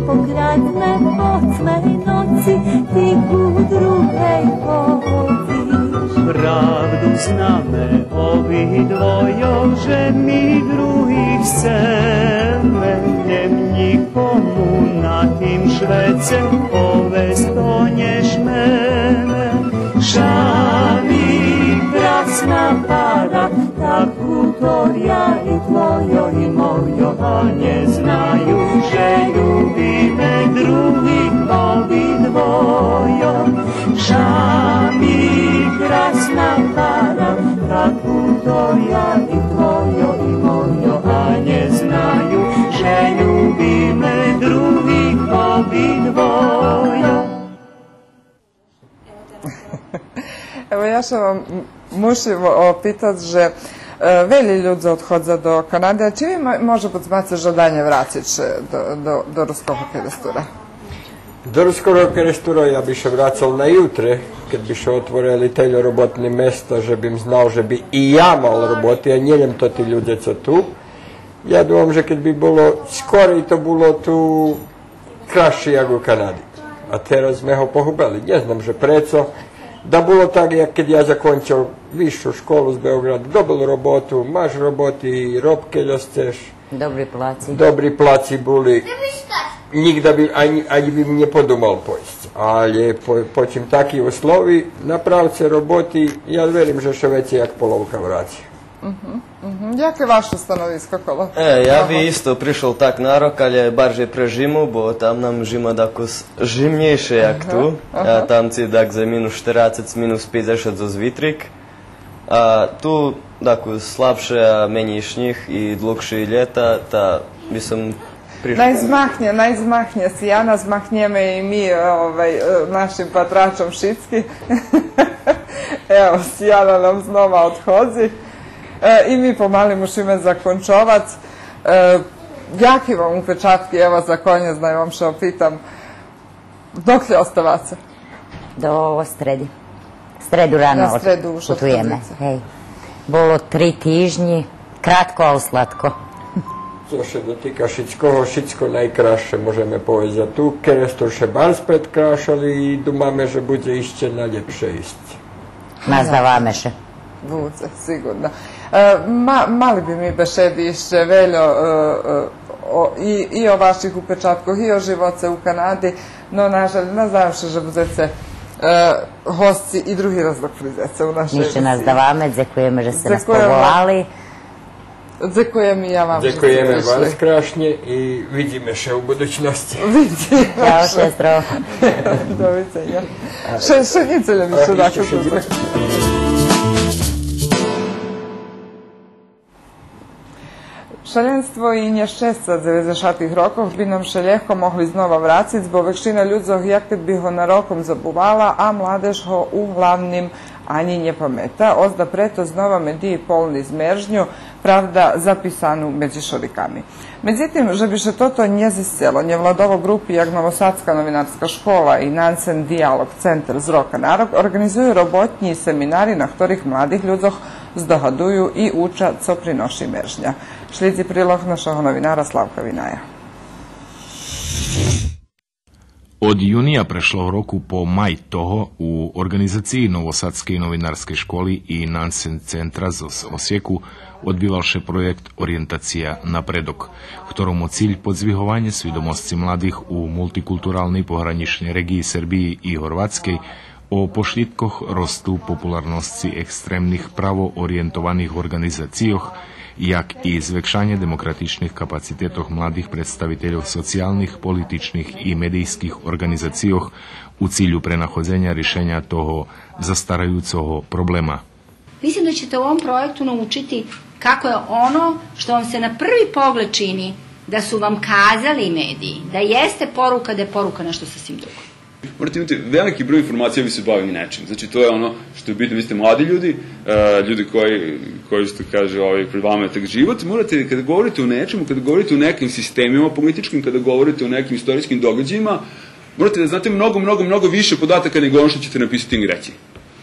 Pokradnę ocmej nocy, ty ku drugiej chodzisz. Prawda znamy ovi dvojo, že mi druhih semenjem nikomu na tim švecem povestonješ mene. Šami krasna para, tak utorja i tvojo i mojo, a ne znaju, že ljubi me drugih ovi dvojo. Šami krasna para, tak utorja i tvojo i mojo, a ne znaju, že ljubi me drugih ovi dvojo. Evo, ja še vam mušim opitati, že veli ljudi odchodza do Kanady, a či vi može podznati žadanje vratić do ruskog hokerestura? Do ruskog hokerestura ja bi še vracal na jutre, kad bi še otvorili teljo robotni mesta, že bim znao, že bi i ja mal roboti, a njeljem to ti ljudje co tu. Ja думам, že kad bi bilo skoro i to bilo tu kraši jak u Kanadi. A teraz sme ho pohubili. Ne znam, že preco. Da bilo tak, jak kad ja zakončil višu školu z Beograda, dobil robotu, maš roboti, robke ljosteš. Dobri placi. Dobri placi bili. Nigda bi, ani bi mi ne podumal pojst. Ali po čim taki uslovi, napravce roboti, ja verim, že še veći jak polovka vraća. Jak je vaše stanovisko kolo? Ja bi isto prišel tak na rok, ali barže pre žimu, bo tam nam žima dakus žimnejše jak tu. A tam ci dak za minus 40, minus 50 zo zvitrik. A tu dakus slabše, a menji šnih i dlugše ljeta, ta bi sam prišel. Najzmahnie Sijana, zmahnijeme i mi našim patračom Šicki. Evo, Sijana nam znova odhodzi. I mi pomali musimy zakończować. Jakie wam upečatki, evo za koniec, da vam še opitam, dok li ostavate? Do sredi. Sredu rano putujeme. Bolo 3 týždni, kratko, ali slatko. Co się dotyka Šickoho, Šicko najkraще możemy powiedzieć. Tu Kerestur się bardzo predkrašali i dumamy, że będzie iście najlepsze iść. Nazdavame še. Bude, sigurno. Mali bi mi bešedi išće veljo i o vaših upečatkoh, i o živoce u Kanadi, no nažalost, že budete hostci i drugi raz dok prizece u našoj emisiji. Nišće nazdavame, dzekujeme, že ste nas povolali. Dzekujem i ja vam. Dzekujeme vas krašnje i vidime še u budućnosti. Ćao, šestro. Doviđenja. Šenicelje mi su dakle dobro. Šalenstvo i nješćestva 90-ih rokov bi nam še lehko mohli znova vraciti, bo vekšina ľudzoh jakad bi ho na rokom zabuvala, a mladež ho u hlavnim ani nje pameta. Ozda preto znova mediji polni zmeržnju, pravda zapisanu među šorikami. Međutim, že bi še toto nje ziscelo, nje vladovo grupi jak Novosadska novinarska škola i Nansen Dialog Centar z roka na rok organizuju robotnji i seminari na ktorih mladih ľudzoh zdohaduju i uča co prinoši meržnja. Šlidzi prilog našeg novinara Slavka Vinaja. Od junija prešlog roku po maj toho u organizaciji Novosadske novinarske školi i Nansen centra z Osijeku odbivalše projekt Orijentacija na predok, ktoromu cilj podzvihovanje svidomosci mladih u multikulturalnej pohraničnej regiji Srbiji i Horvatskej o pošlitkoh rostu popularnosti ekstremnih pravo orijentovanih organizacijoh, jak i zvekšanje demokratičnih kapacitetoh mladih predstaviteljov socijalnih, političnih i medijskih organizacijoh u cilju prenahodzenja rješenja toho zastarajućeg problema. Mislim da ćete u ovom projektu naučiti kako je ono što vam se na prvi pogled čini da su vam kazali mediji, da jeste poruka, da je poruka nešto sasvim drugo. Morate imati veliki broj informacija, vi se bavim nečim. Znači, to je ono što je bitno. Vi ste mladi ljudi, ljudi koji što kaže pred vama je tak život. Morate, kada govorite o nečemu, kada govorite o nekim sistemima političkim, kada govorite o nekim istorijskim događajima, morate da znate mnogo više podataka nego ono što ćete napisati i reći.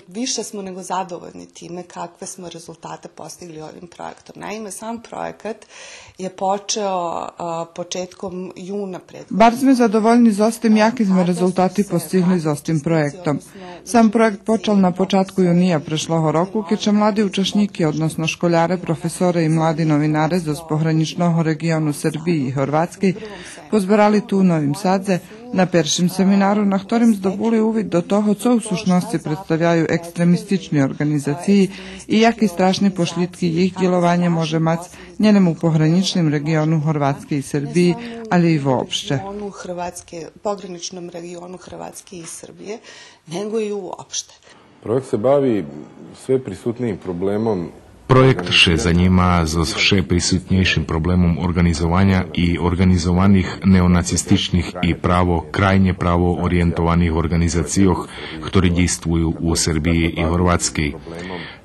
Više smo nego zadovoljni time kakve smo rezultate postigli ovim projektom. Naime, sam projekat je počeo početkom juna prethodnog. Bar sme zadovoljni z ostim, jaki sme rezultati postigli z ostim projektom. Сам проект почал на початку јунија прешлого року, ке че млади учешники, односно школяре, професоре и млади новинаре за пограничного региону Србији и Хорватски позбирали ту у Новим Садзе на першим семинару, на вторим здобули увид до того co u sušnosti predstavljaju ekstremistični organizaciji i jaki strašni pošlitki ih djelovanje može mac njenem u pohraničnim regionu Horvatske i Srbiji, ali i uopšte. Pograničnom regionu Hrvatske i Srbije, nego i uopšte. Projekt se bavi sve prisutnijim problemom. Projekt še zanima za še prisutnejšim problemom organizovanja i organizovanih neonacističnih i krajnje pravo orientovanih organizacijoh, ktorí dejstvujú u Srbiji i Horvatskej.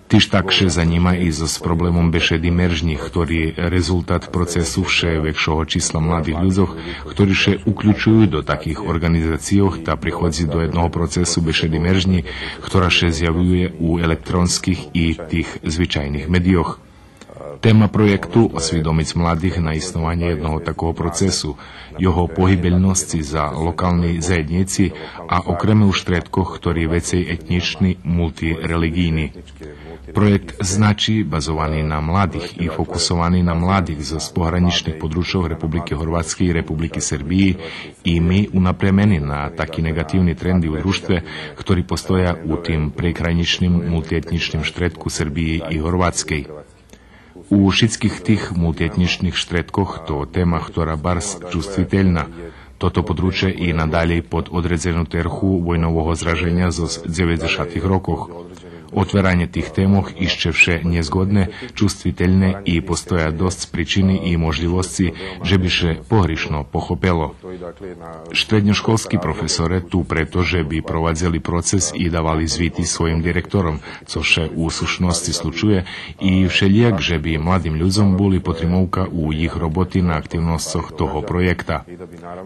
Tiž tak še zanima i s problemom bešedi meržnji, ktorý je rezultat procesu vše vekšoho čísla mladých ľudzoch, ktorí še uključujú do takých organizacijoh da prihodzi do jednoho procesu bešedi meržnji, ktorá še zjavuje u elektronskih i tih zvyčajných medijoh. Tema projektu osvjedomic mladih na isnovanje jednoho takového procesu, jeho pohybeljnosti za lokalni zajednici, a okreme u štretkoh, ktorý vecej etnični, multireligijni. Projekt znači bazovani na mladih i fokusovani na mladih za pohraničnih područjov Republike Horvatske i Republike Srbiji i mi unapremeni na taki negativni trendi u društve, ktorí postoja u tim prekrajničnim multietničnim štretku Srbiji i Horvatskej. U všetkých tých multietničných štretkoch to tema, ktorá bars čustviteľná. Toto područje i nadalje pod odredzenú terhu vojnového zraženja zo 90. rokoch. Otvaranje tih temoh iščevše nezgodne, čustviteľne i postoja dosť pričiny i možljivosti, že bi še pohrišno pohopelo. Štrednjoškolski profesore tu preto, že bi provadzeli proces i davali zviti svojim direktorom, co še u sušnosti slučuje, i všelijak, že bi mladim ľudzom boli potrimovka u jih roboti na aktivnostoch toho projekta.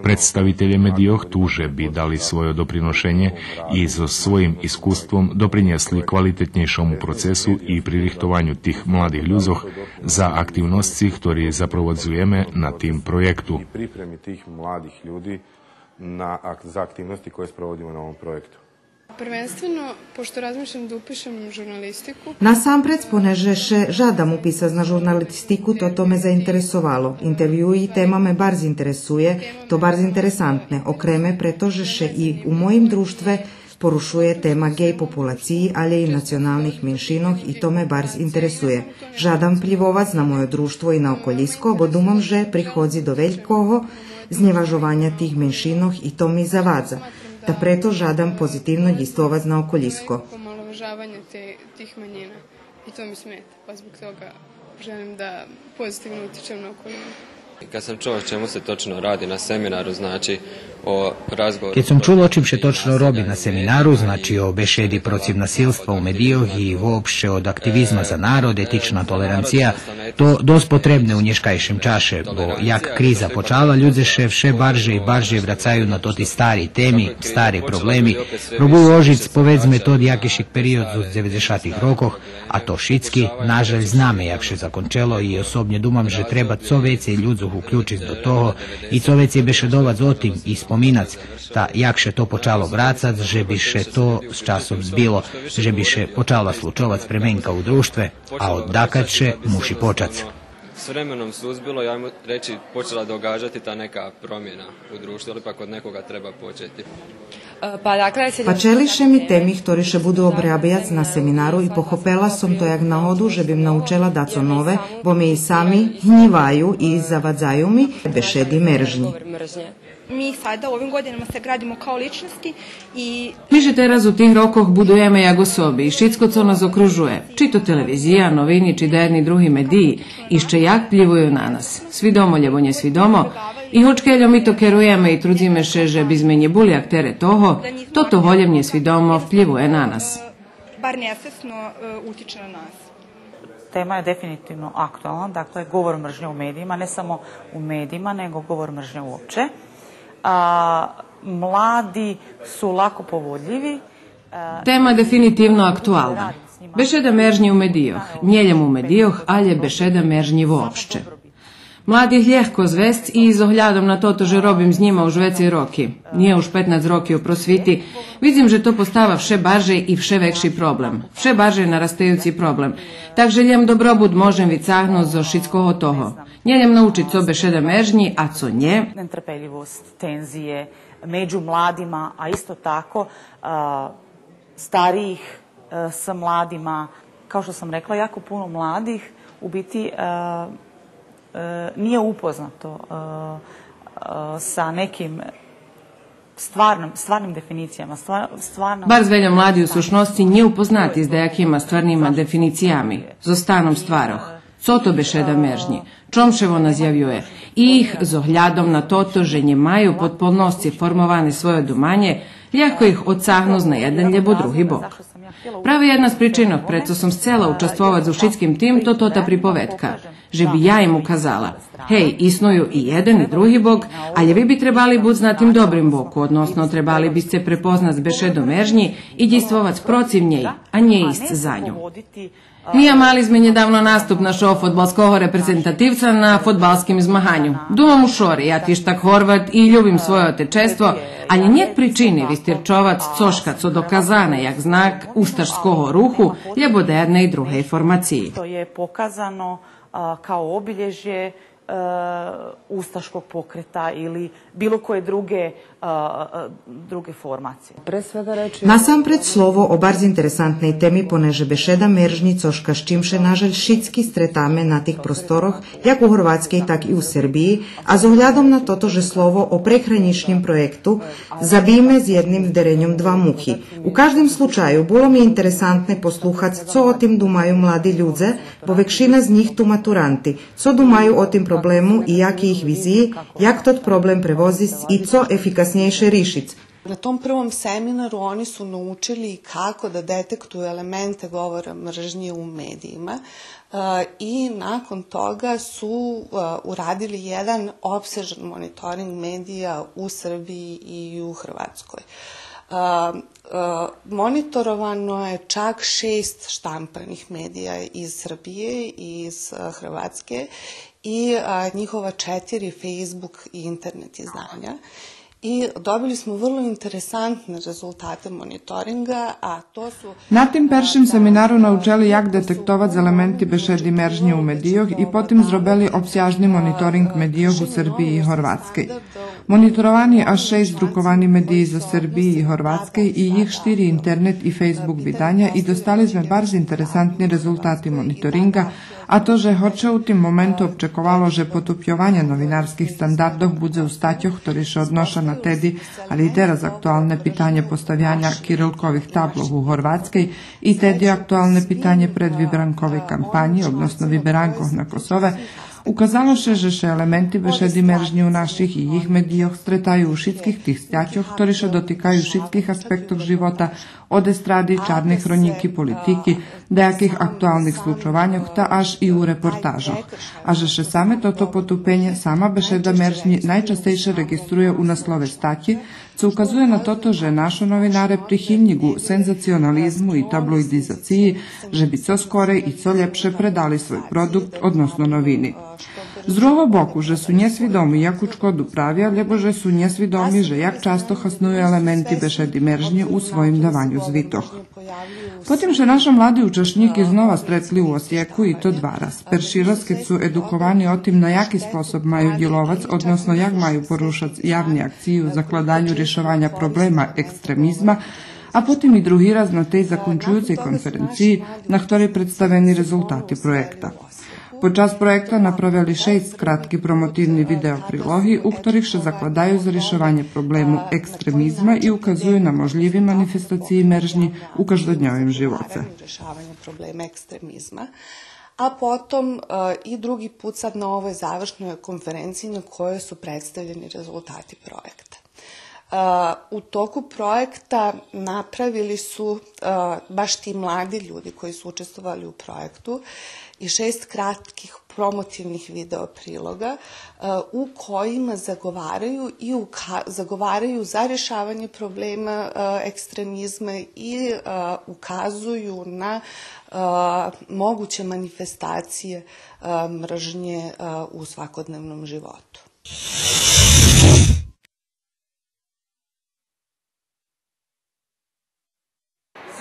Predstavitelje medijoh tu, že bi dali svoje doprinošenje i so svojim iskustvom doprinesli kvalitetnejšomu procesu i pririhtovanju tih mladih ľudzoch za aktivnosti, ktorí zaprovodzujeme na tim projektu. Pripremi tih mladih ljudi za aktivnosti koje sprovodimo na ovom projektu. Prvenstveno, pošto razmišljam da upišem žurnalistiku. Насамред, понеже ше жадам уписат на журналистику, то ме заинтересовало. Интервјуи и тема ме барз интересуе, то барз интересантне, окреме претоже ше и у моим друштве porušuje tema gej populaciji, ali i nacionalnih menšinoh i to me barz interesuje. Žadam vplivovac na moje društvo i na okolisko, bo dumam, že prihodzi do veljkoho znevažovanja tih menšinoh i to mi zavadza. Da preto žadam pozitivno djestvovac na okolisko. Omalovažavanje tih manjina i to mi smeta, pa zbog toga želim da pozitivno utičem na okolinu. Kad sam čuo o čemu se točno radi na seminaru, znači o razgovoru... Keď som čul o čim še točno robi na seminaru, znači o bešedi protiv nasilstva u medijoh i uopšte od aktivizma za narod, etična tolerancija, to dosť potrebne u nješkajšem čaše, bo jak kriza počala, ľudze še vše barže i barže vracaju na toti stari temi, stari problemi, probuju ožic povedzme tod jakišik period z 90-ih rokoh, a to šitski, nažalj, zname jak še zakončelo i osobnje dumam, že treba co vecej ľudzoh uključiti do toho i co vecej bešedovac o tim i spominac, ta jak še to počalo vracac, že bi še to s časom zbilo, že bi še počala slučovac premenka u društve, a od dakad še muši počac. S vremenom suzbilo, ja mu reći, počela događati ta neka promjena u društvu, ali pa kod nekoga treba početi. Pa čeliše mi temi, ktorí še budu obrabijac na seminaru i pohopela som to jak nahodu, že bim naučila daco nove, bo me i sami hnjivaju i zavadzaju mi bešedi meržnji. Mi sada u ovim godinama se gradimo kao ličnosti i... Mi že teraz u tih rokoh budujeme jak osobi i šitsko co nas okružuje. Či to televizija, novini, či da jedni drugi mediji, išće jak pljivuju na nas. Svidomo, ljevo nje svidomo, i hoč keľo mi to kerujeme i trudzime še, že bi zmenje buli aktere toho, toto holjevnje svidomo vpljivuje na nas. Bar nesvesno utiče na nas. Tema je definitivno aktualna, dakle govor mržnje u medijima, ne samo u medijima, nego govor mržnje uopće. Mladi su lako povodljivi. Tema je definitivno aktualna. Bešeda meržnje u medijoh, njeljem u medijoh, ali je bešeda meržnji uopće. Mladih ljehko zvest i z ohľadom na toto, že robím s njima už vecej roky. Nije už 15 roky o prosviti. Vidim, že to postava vše barže i vše vekši problem. Vše barže narastajući problem. Takže ljem dobrobud možem vycahnuť zo šitskoho toho. Njeljem naučit co bešeda meržnji, a co nje. Netrpeljivost, tenzije među mladima, a isto tako starijih sa mladima. Kao što sam rekla, jako puno mladih u biti nije upoznato sa nekim stvarnim definicijama. Bar zvelja mladi u sušnosti nije upoznati z dejakima stvarnima definicijami, z ostanom stvaroh. Co to bešeda meržnji? Čomševo nazjavjuje? Ih z ohľadom na toto, že nje maju pod polnosci formovane svoje domanje, ljahko ih odsahnu na jedan ljebo drugi bok. Pravi jedna z pričinov, preto som scela učestvovať so šitskim tim, to tota pripovedka, že bi ja im ukazala, hej, isnuju i jedan i drugi bok, ali vi bi trebali bud na tim dobrim boku, odnosno trebali biste prepoznat s bešedom meržnji i djistvovac protiv njej, a nje ist za nju. Mi mali sme nedavno nastup našao fotbalskog reprezentativca na fotbalskim zmahanju. Dumam u šori, ja tištak Horvat i ljubim svoje otečestvo, ali njet pričini vistirčovac coška co dokazane jak znak ustašskog ruhu, ljebo jedne i druge informacije. To je pokazano kao obilježje ustaškog pokreta ili bilo koje druge formacije. Насампред слово о барз интересантnej temi, понеже бешеда мержни цошка с чимше нажаль шитски стретаме на тих просторох, як у Хорватскej, так и у Сербiji, a z ohľadom na toto, že slovo o prehraničnim projektu zabijme s jednim vderenjom dva muhi. U každem slučaju, bolo mi interesantne posluchac, co o tim dumaju mladi ľudze, bo vekšina z njih tu maturanti, co dumaju o tim problemu i jaki ih viziji, jak tot problem prevozi i co efikasnejše rišic. Na tom prvom seminaru oni su naučili kako da detektuju elemente govora mržnje u medijima i nakon toga su uradili jedan opsežan monitoring medija u Srbiji i u Hrvatskoj. Monitorovano je čak 6 štampanih medija iz Srbije i iz Hrvatske i njihova 4 Facebook i internet izdanja. I dobili smo vrlo interesantne rezultate monitoringa, a to su... Na tim peršim seminaru naučili jak detektovati elementi bešedi meržnje u medijoh i potim zrobili obsjažni monitoring medijoh u Srbiji i Horvatskej. Monitorovani až 6 zdrukovani mediji za Srbiji i Horvatskej i ih 4 internet i Facebook vidanja i dostali sme barz interesantni rezultati monitoringa, a to, že hoće u tim momentu občekovalo, že potupjovanje novinarskih standardov bude u staťoch, ktorý še odnoša na tedy, ali i teraz aktualne pitanje postavljanja Kirilkovih tablov u Horvatskej i tedy aktualne pitanje pred vybrankovej kampanji, odnosno vyberankoh na Kosove, ukazalo še, že še elementi bešedi meržnje u naših i ih medijoh stretaju u šitskih tih stjaćoh, ktorí še dotykaju šitskih aspektov života, od estrady, čarne hroniki, politiky, dejakih aktualnih slučovanjoh, ta až i u reportažoh. A že še same toto potupenje, sama bešeda meržnji najčastejše registruje u naslove stati, co ukazuje na toto, že našo novinare prihilnigu senzacionalizmu i tabloidizaciji, že bi co skore i co ljepše predali svoj produkt, odnosno novini. Z drugo boku, že su njesvidomi jaku škodu pravija, lebo že su njesvidomi, že jak často hasnuju elementi bešedi meržnje u svojim davanju zvitoh. Potim še naša mladi učešníky znova stretli u Osijeku i to dva raz. Perši raz, keď su edukovani o tim na jaki sposob maju djelovac, odnosno jak maju porušac javni akciju u zakladanju rješavanja problema ekstremizma, a potim i drugi raz na tej zakončujucej konferenciji na ktorej predstaveni rezultati projekta. Počas projekta napravili 6 kratki promotivni video prilohi, u ktorih še zakladaju za rješavanje problemu ekstremizma i ukazuju na možljivi manifestaciji meržnji u každodnjovim živote. Problema ekstremizma. A potom i drugi put sad na ovoj završnoj konferenciji na kojoj su predstavljeni rezultati projekta. U toku projekta napravili su baš ti mladi ljudi koji su učestvovali u projektu i 6 kratkih promotivnih video priloga u kojima zagovaraju za rješavanje problema ekstremizma i ukazuju na moguće manifestacije mržnje u svakodnevnom životu.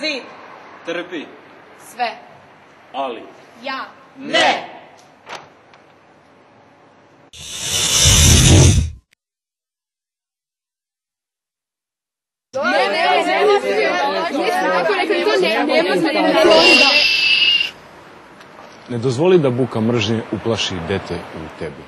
Zid. Trpi. Sve. Ali. Ja. Ne. Ne dozvoli da buka mržnje uplaši dete u tebi.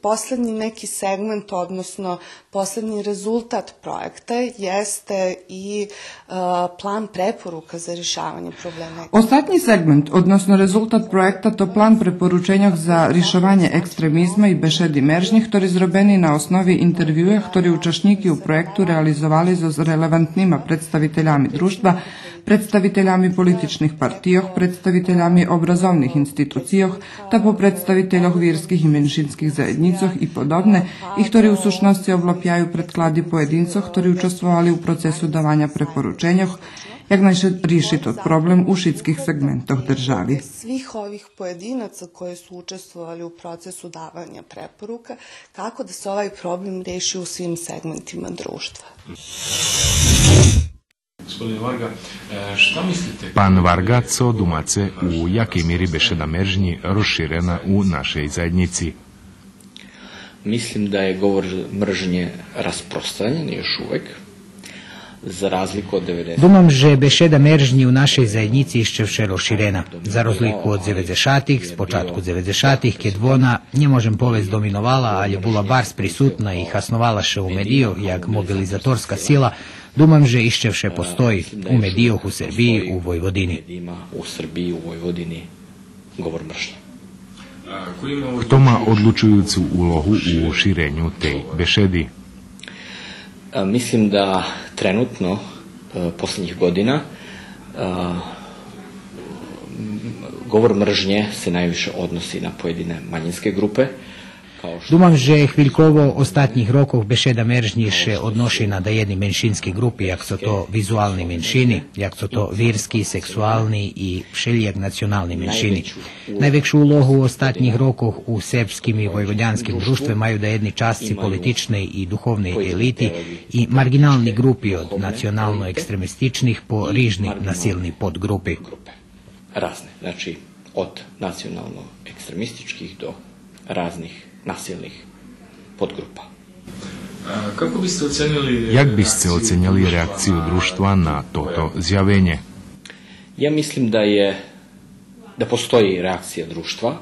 Poslednji neki segment, odnosno poslednji rezultat projekta jeste i plan preporuka za rješavanje problema. Ostatni segment, odnosno rezultat projekta, to plan preporučeniach za rješavanje ekstremizma i bešedi mržnje, ktorý zrobeni na osnovi intervjue, ktorý účastníky u projektu realizovali so relevantnima predstaviteljami društva, predstaviteljami političnih partijoh, predstaviteljami obrazovnih institucijoh, ta po predstaviteljoh vjerskih i menšinskih zajednicoh i podobne, i ktorí u sušnosti ovlapjaju predkladi pojedincoh, ktorí učestvovali u procesu davanja preporučenjoh, jak najše riješiti od problem u šitskih segmentoh državi. Svih ovih pojedinaca koji su učestvovali u procesu davanja preporuka, kako da se ovaj problem riješi u svim segmentima društva. Gospodin Varga, šta mislite? Pan Varga, co dumace u jakej mjeri bešeda mržnji rozširena u našej zajednici? Mislim da je govor mržnje rasprostranjen još uvek, za razliku od 90. Думам, že бешеда мержњи у нашеј заедници ишчевше розширена. За разлику од 90-тих, с початку 90-тих, ке двона не можем повест доминовала, али була барс присутна и хасновалаше у медијох, јак мобилизаторска сила, думам, že ишчевше постои у медијох у Сербији, у Војводини. U Srbiji, u Vojvodini, govor mržnje. Kto ma odlučujuću ulogu u širenju tej bešedi? Mislim da trenutno, posljednjih godina, govor mržnje se najviše odnosi na pojedine manjinske grupe. Думам, že хвильково остатніх роков бешеда мержњи ше одношена да jedni меншински групи, jak su to vizualni menšini, jak su to virski, seksualni i všelijak nacionalni menšini. Najvekšu ulogu ostatnjih rokov u serbskim i vojvodjanskim društvem maju da jedni časci politične i duhovne eliti i marginalni grupi od nacionalno-ekstremističnih po rižni nasilni podgrupi. Razne, znači od nacionalno-ekstremističkih do raznih nasilnih podgrupa. Kako biste ocenili... Jak biste ocenili reakciju društva na toto zjavenje? Ja mislim da postoji reakcija društva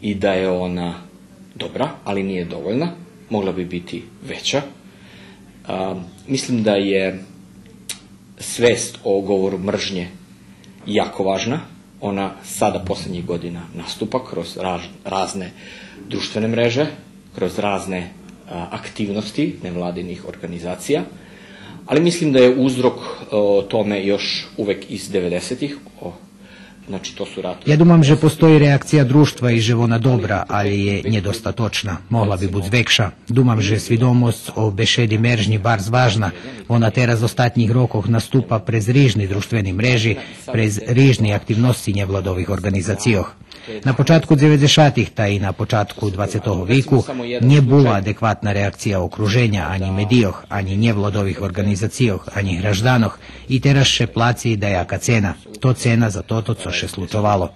i da je ona dobra, ali nije dovoljna. Mogla bi biti veća. Mislim da je svest o govoru mržnje jako važna. Ona sada posljednjih godina nastupa kroz razne društvene mreže, kroz razne aktivnosti nevladinih organizacija, ali mislim da je uzrok tome još uvek iz 90-ih, znači to su ratovi. Ja думам, že postoji reakcija društva i že ona dobra, ali je nedostatočna. Mogla bi biti vekša. Думам, že svidomost o bešedi mržnji barz važna. Ona teraz ostatnjih rokov nastupa prez rižni društveni mreži, prez rižni aktivnosti nevladovih organizacijoh. Na počatku 90-ih ta i na počatku 20. viku nije bila adekvatna reakcija okruženja, ani medijoh, ani nevladovih organizacijoh, ani hraždanoh i teraz še placi da jaka cena. To cena za toto, co še slučovalo.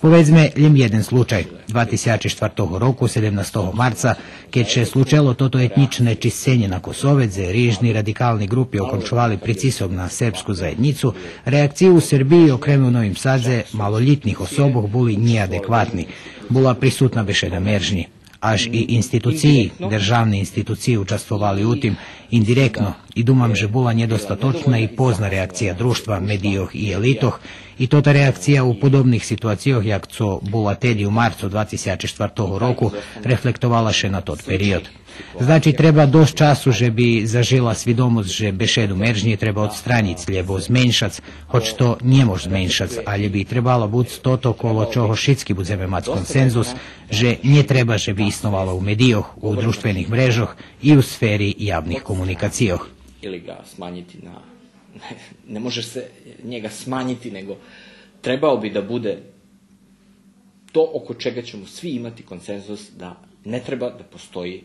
Povedzme ljem jeden slučaj. 2004. roku, 17. marca, keď še slučelo toto etnične čišćenje na Kosovece, rižni radikalni grupi okončovali pricisog na serbsku zajednicu, reakciju u Srbiji okrem u Novim Sadze maloljitnih osoboh buli neadekvatni. Bula prisutna bešeda mržnji. аж і інституції, державні інституції участвували у тим indirektno i думам, že bola nedostatočna i pozna reakcija društva, medijoh i elitoh, i to ta reakcija u podobnih situacijoh, jak co bola tedy u marcu 2004 roku, reflektovala še na tot period. Znači, treba dość času, že bi zažila svidomost, že bešedu meržnje treba odstranjic, ljebo zmenšac, hoć to nie mož zmenšac, ali bi trebalo buc toto kolo čoho šitski budeme mać konsenzus, že nie treba, že bi isnovalo u medijoh, u društvenih mrežoh i u sferi javnih komunikacijoh. Ili ga smanjiti na... Ne može se njega smanjiti, nego trebao bi da bude to oko čega ćemo svi imati konsenzus da ne treba da postoji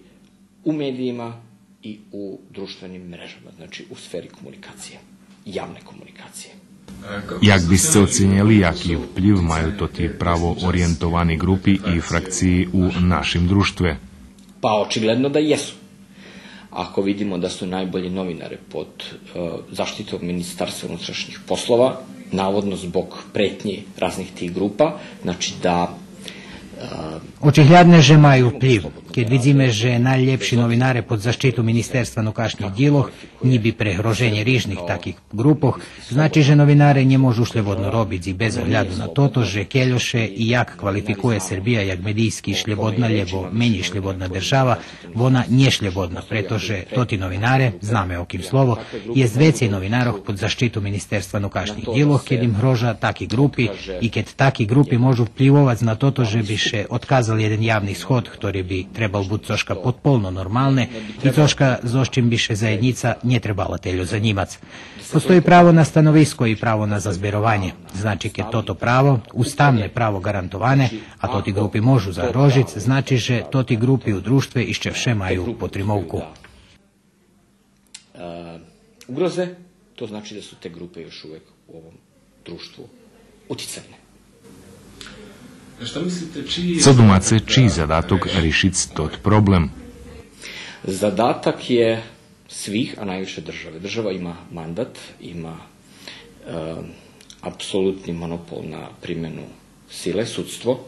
u medijima i u društvenim mrežama, znači u sferi komunikacije, javne komunikacije. Jak biste ocenjeli, jaki vpliv majú to ti pravo orijentovani grupi i frakciji u našim društve? Pa očigledno da jesu. Ako vidimo da su najbolji novinari pod zaštitom Ministarstva unutrašnjih poslova, navodno zbog pretnji raznih tih grupa, znači da Očigledno, že majú vplyv. Keď vidíme, že najlepší novinare pod zaštitu Ministerstva unutrašnjih dieloh niby pre hroženje rižnih takých grupoch, znači, že novinare nie môžu šljevodno robiť i bez ohľadu na toto, že keľoše i jak kvalifikuje Srbija jak medijski šljevodna, lebo meni šljevodna država, ona nie šljevodna, pretože toti novinare, zname o kim slovo, je vecej novinarov pod zaštitu Ministerstva unutrašnjih dieloh, keď im hroža taki grupi i keď taki grupi môžu vplivovať na toto, že bi še otkazali jeden javni shod, ktorý by trebal buď coška potpolno normalne i coška zoščim bi še zajednica nie trebala telju zanimac. Postoji pravo na stanovisko i pravo na zazberovanje. Znači, keď toto pravo, ustavne pravo garantovane, a toti grupi možu zagrožic, znači, že toti grupi u društve išće vše maju potrimovku. Ugroze, to znači da su te grupe još uvek u ovom društvu uticajne. Co думаце, čiji zadatok rišic tot problem? Zadatak je svih, a najviše države. Država ima mandat, ima apsolutni monopol na primjenu sile, sudstvo.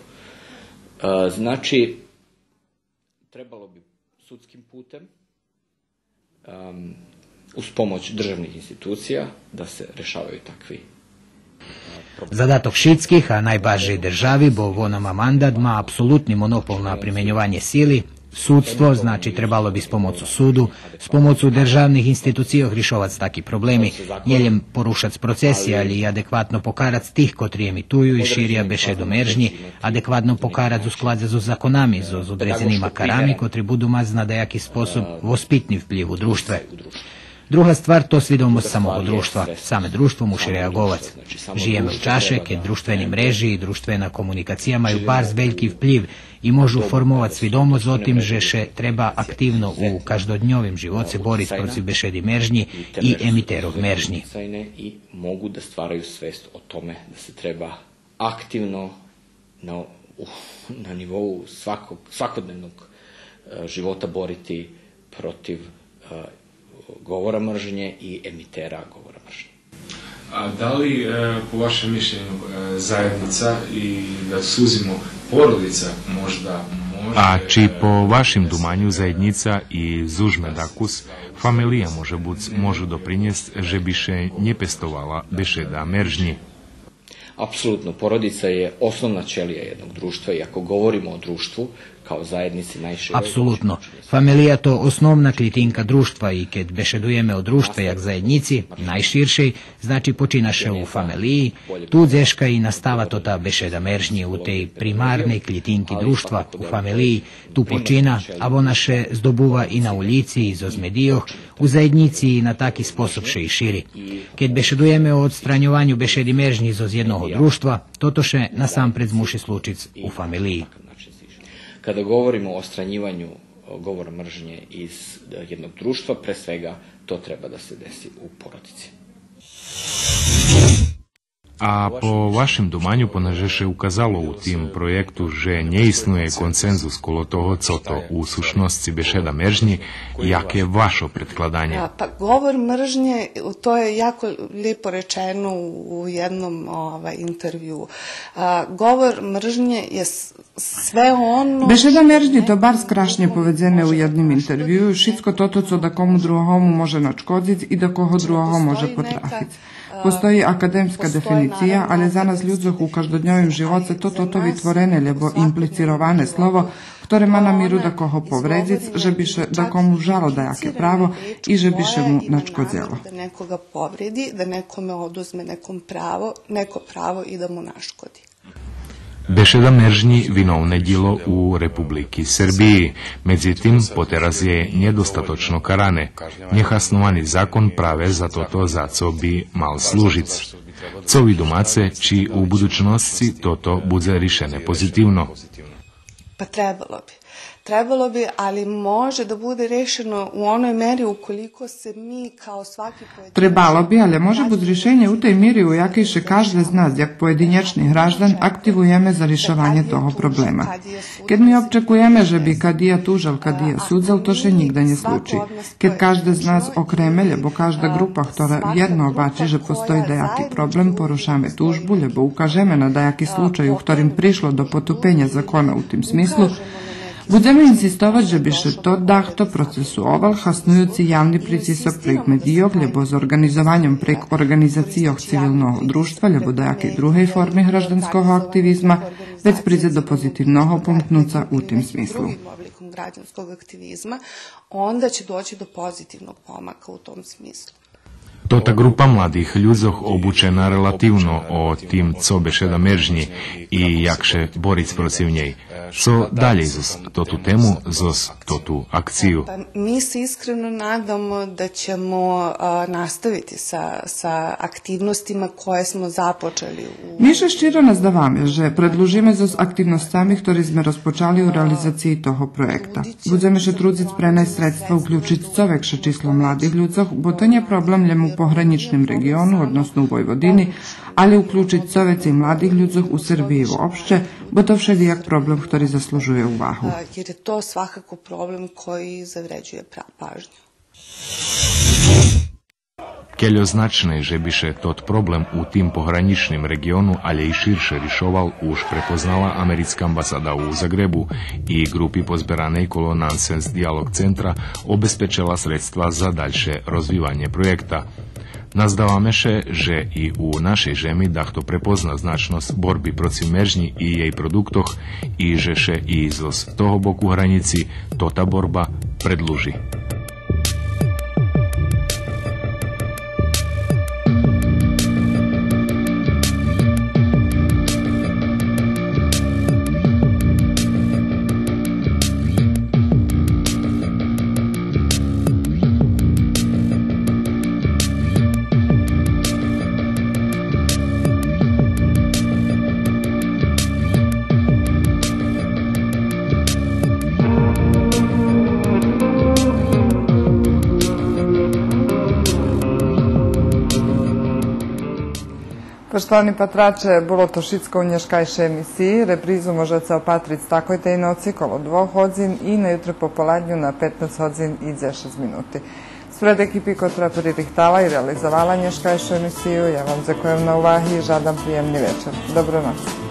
Znači, trebalo bi sudskim putem, uz pomoć državnih institucija, da se rešavaju takvi. Zadatok šitskih, a najbažej državi, bo vonama mandat ma apsolutni monopol na primjenjovanje sili, sudstvo, znači trebalo bi s pomoću sudu, s pomoću državnih institucija rješovac taki problemi, njeljem porušac procesi, ali i adekvatno pokarac tih kotri emituju i širija bešedu meržnji, adekvatno pokarac u skladu z zakonami, z odrezenima karami, kotri budu maz na dajaki sposob vospitni vpliv u društve. Druga stvar, to svidomost samog društva. Same društvo muši reagovac. Žijeme u čaše, kad društveni mreži i društvena komunikacija maju barz veliki vpliv i možu formovati svidomost o tim, že še treba aktivno u každodnjovim život se boriti protiv bešedi meržnji i emiterov meržnji. I mogu da stvaraju svest o tome da se treba aktivno na nivou svakodnevnog života boriti protiv govora mržnje i emitera govora mržnje. A da li, po vašem mišljenju, zajednica i da suzimo porodica možda može... A či po vašim dumanju zajednica i zužme dakus, familija može doprinijest, že bi še nje pestovala bešeda meržnji? Apsolutno, porodica je osnovna ćelija jednog društva i ako govorimo o društvu kao zajednici najšire... Apsolutno. Familija to osnovna klitinka društva i kad bešedujeme o društve jak zajednici, najširšej, znači počinaše u familiji, tu dzeška i nastava to ta bešeda meržnje u tej primarnej klitinki društva, u familiji, tu počina, a ona še zdobuva i na ulici i zozmedijoh, u zajednici i na taki sposob še i širi. Kad bešedujeme o odstranjovanju bešedi meržnji iz jednog društva, toto še nasampred muši slučic u familiji. Kada govorimo o odstranjivanju govora mržnje iz jednog društva, pre svega to treba da se desi u porodici. A po vašem domanju понеже ще uказало u tim projektu, že не існує консенсус коло того, co to u sušnosti bešeda mržnji, jak je vašo predkladanje? Pa govor mržnje, to je jako lijepo rečeno u jednom intervju. Govor mržnje je sve ono... Bešeda mržnji to bar skrašně povedzené u jednom intervju, všetko toto, co da komu drugomu može načkodiť i da koho drugoho može potrafiť. Postoji akademska definicija, ali za nas ľudzoch u každodňovým živote toto vytvorené, lebo implicirované slovo, ktoré má na míru da koho povrediť, že by še da komu žalo dajaké pravo i že by še mu naškodilo. Da nekoga povredi, da nekome oduzme neko pravo i da mu naškodi. Bešeda mržnji vinovne djelo u Republiki Srbiji, međutim, poteraz je nedostatočno karane. Nehasnovani zakon prave za toto za co bi mal služic. Co vi domace, či u budućnosti toto bude rišene pozitivno? Pa trebalo bi, ali može da bude rešeno u onoj meri ukoliko se mi kao svaki pojedinac... Trebalo bi, ale može bud rješenje u tej miri u jakej še každe z nas, jak pojedinečni hraždan, aktivujeme za rješavanje toho problema. Keď mi občekujeme, že bi kadija tužal, kadija sudzal, to še nigda ne sluči. Keď každe z nas okreme, lebo každa grupa, ktorá jedno obači, že postoji dajaki problem, porušame tužbu, lebo ukažeme na dajaki slučaj, u ktorim prišlo do potupenja zakona u tim smislu, budeme insistovať, že by še to dahto procesuoval, hasnujúci javni pritisak prek medijog, lebo s organizovanjem prek organizacijoh civilnog društva, lebo dajakej druhej formy hraždanskog aktivizma, već priđe do pozitivnog pomknuca u tim smislu. Građanskog aktivizma, onda će doći do pozitivnog pomaka u tom smislu. Tota grupa mladih ľudzoch obučena relativno o tým, co bešeda mržnji i jakše boric protiv njej. Co dalje zos totu temu, zos totu akciju? Mi se iskreno nadamo da ćemo nastaviti sa aktivnostima koje smo započeli. Mi še ščiro nazdavame, že predlužime zos aktivnostami, ktoré sme rozpočali u realizaciji toho projekta. Budeme še trudzic prenaj sredstva uključiť co vekše číslo mladih ľudzoch, bo to nie problem len u pohraničnom regionu, odnosno u Vojvodini, ali uključiť co veci mladih ľudzoch u Srbiji uopšte, bo to všelijak problem, ktorý zaslužuje uvahu. Jer je to svakako problem koji zavređuje pažnju. Keľo značné, že by še tot problem u tým pohraničným regionu, ale i širše rišoval, už prepoznala americká ambasada u Zagrebu i grupi pozberanej kolo Nonsens Dialog centra obezpečila sredstva za daljše rozvivanje projekta. Nazdávame še, že i u našej žemi dahto prepozna značnosť borby protiv mržnji i jej produktoch i že še i z toho boku hranici tota borba predluži. Poštovani patrače, bolo to všetko u nješkajšej emisiji. Reprizu možete opatriť takoj tej noci kolo 2 hodin i na jutro popoladnju na 15 hodin i 10 minuti. Spred ekipi koja pririhtala i realizovala nješkajšu emisiju, ja vam zakujem na uvahi i žadam prijemni večer. Dobro noć.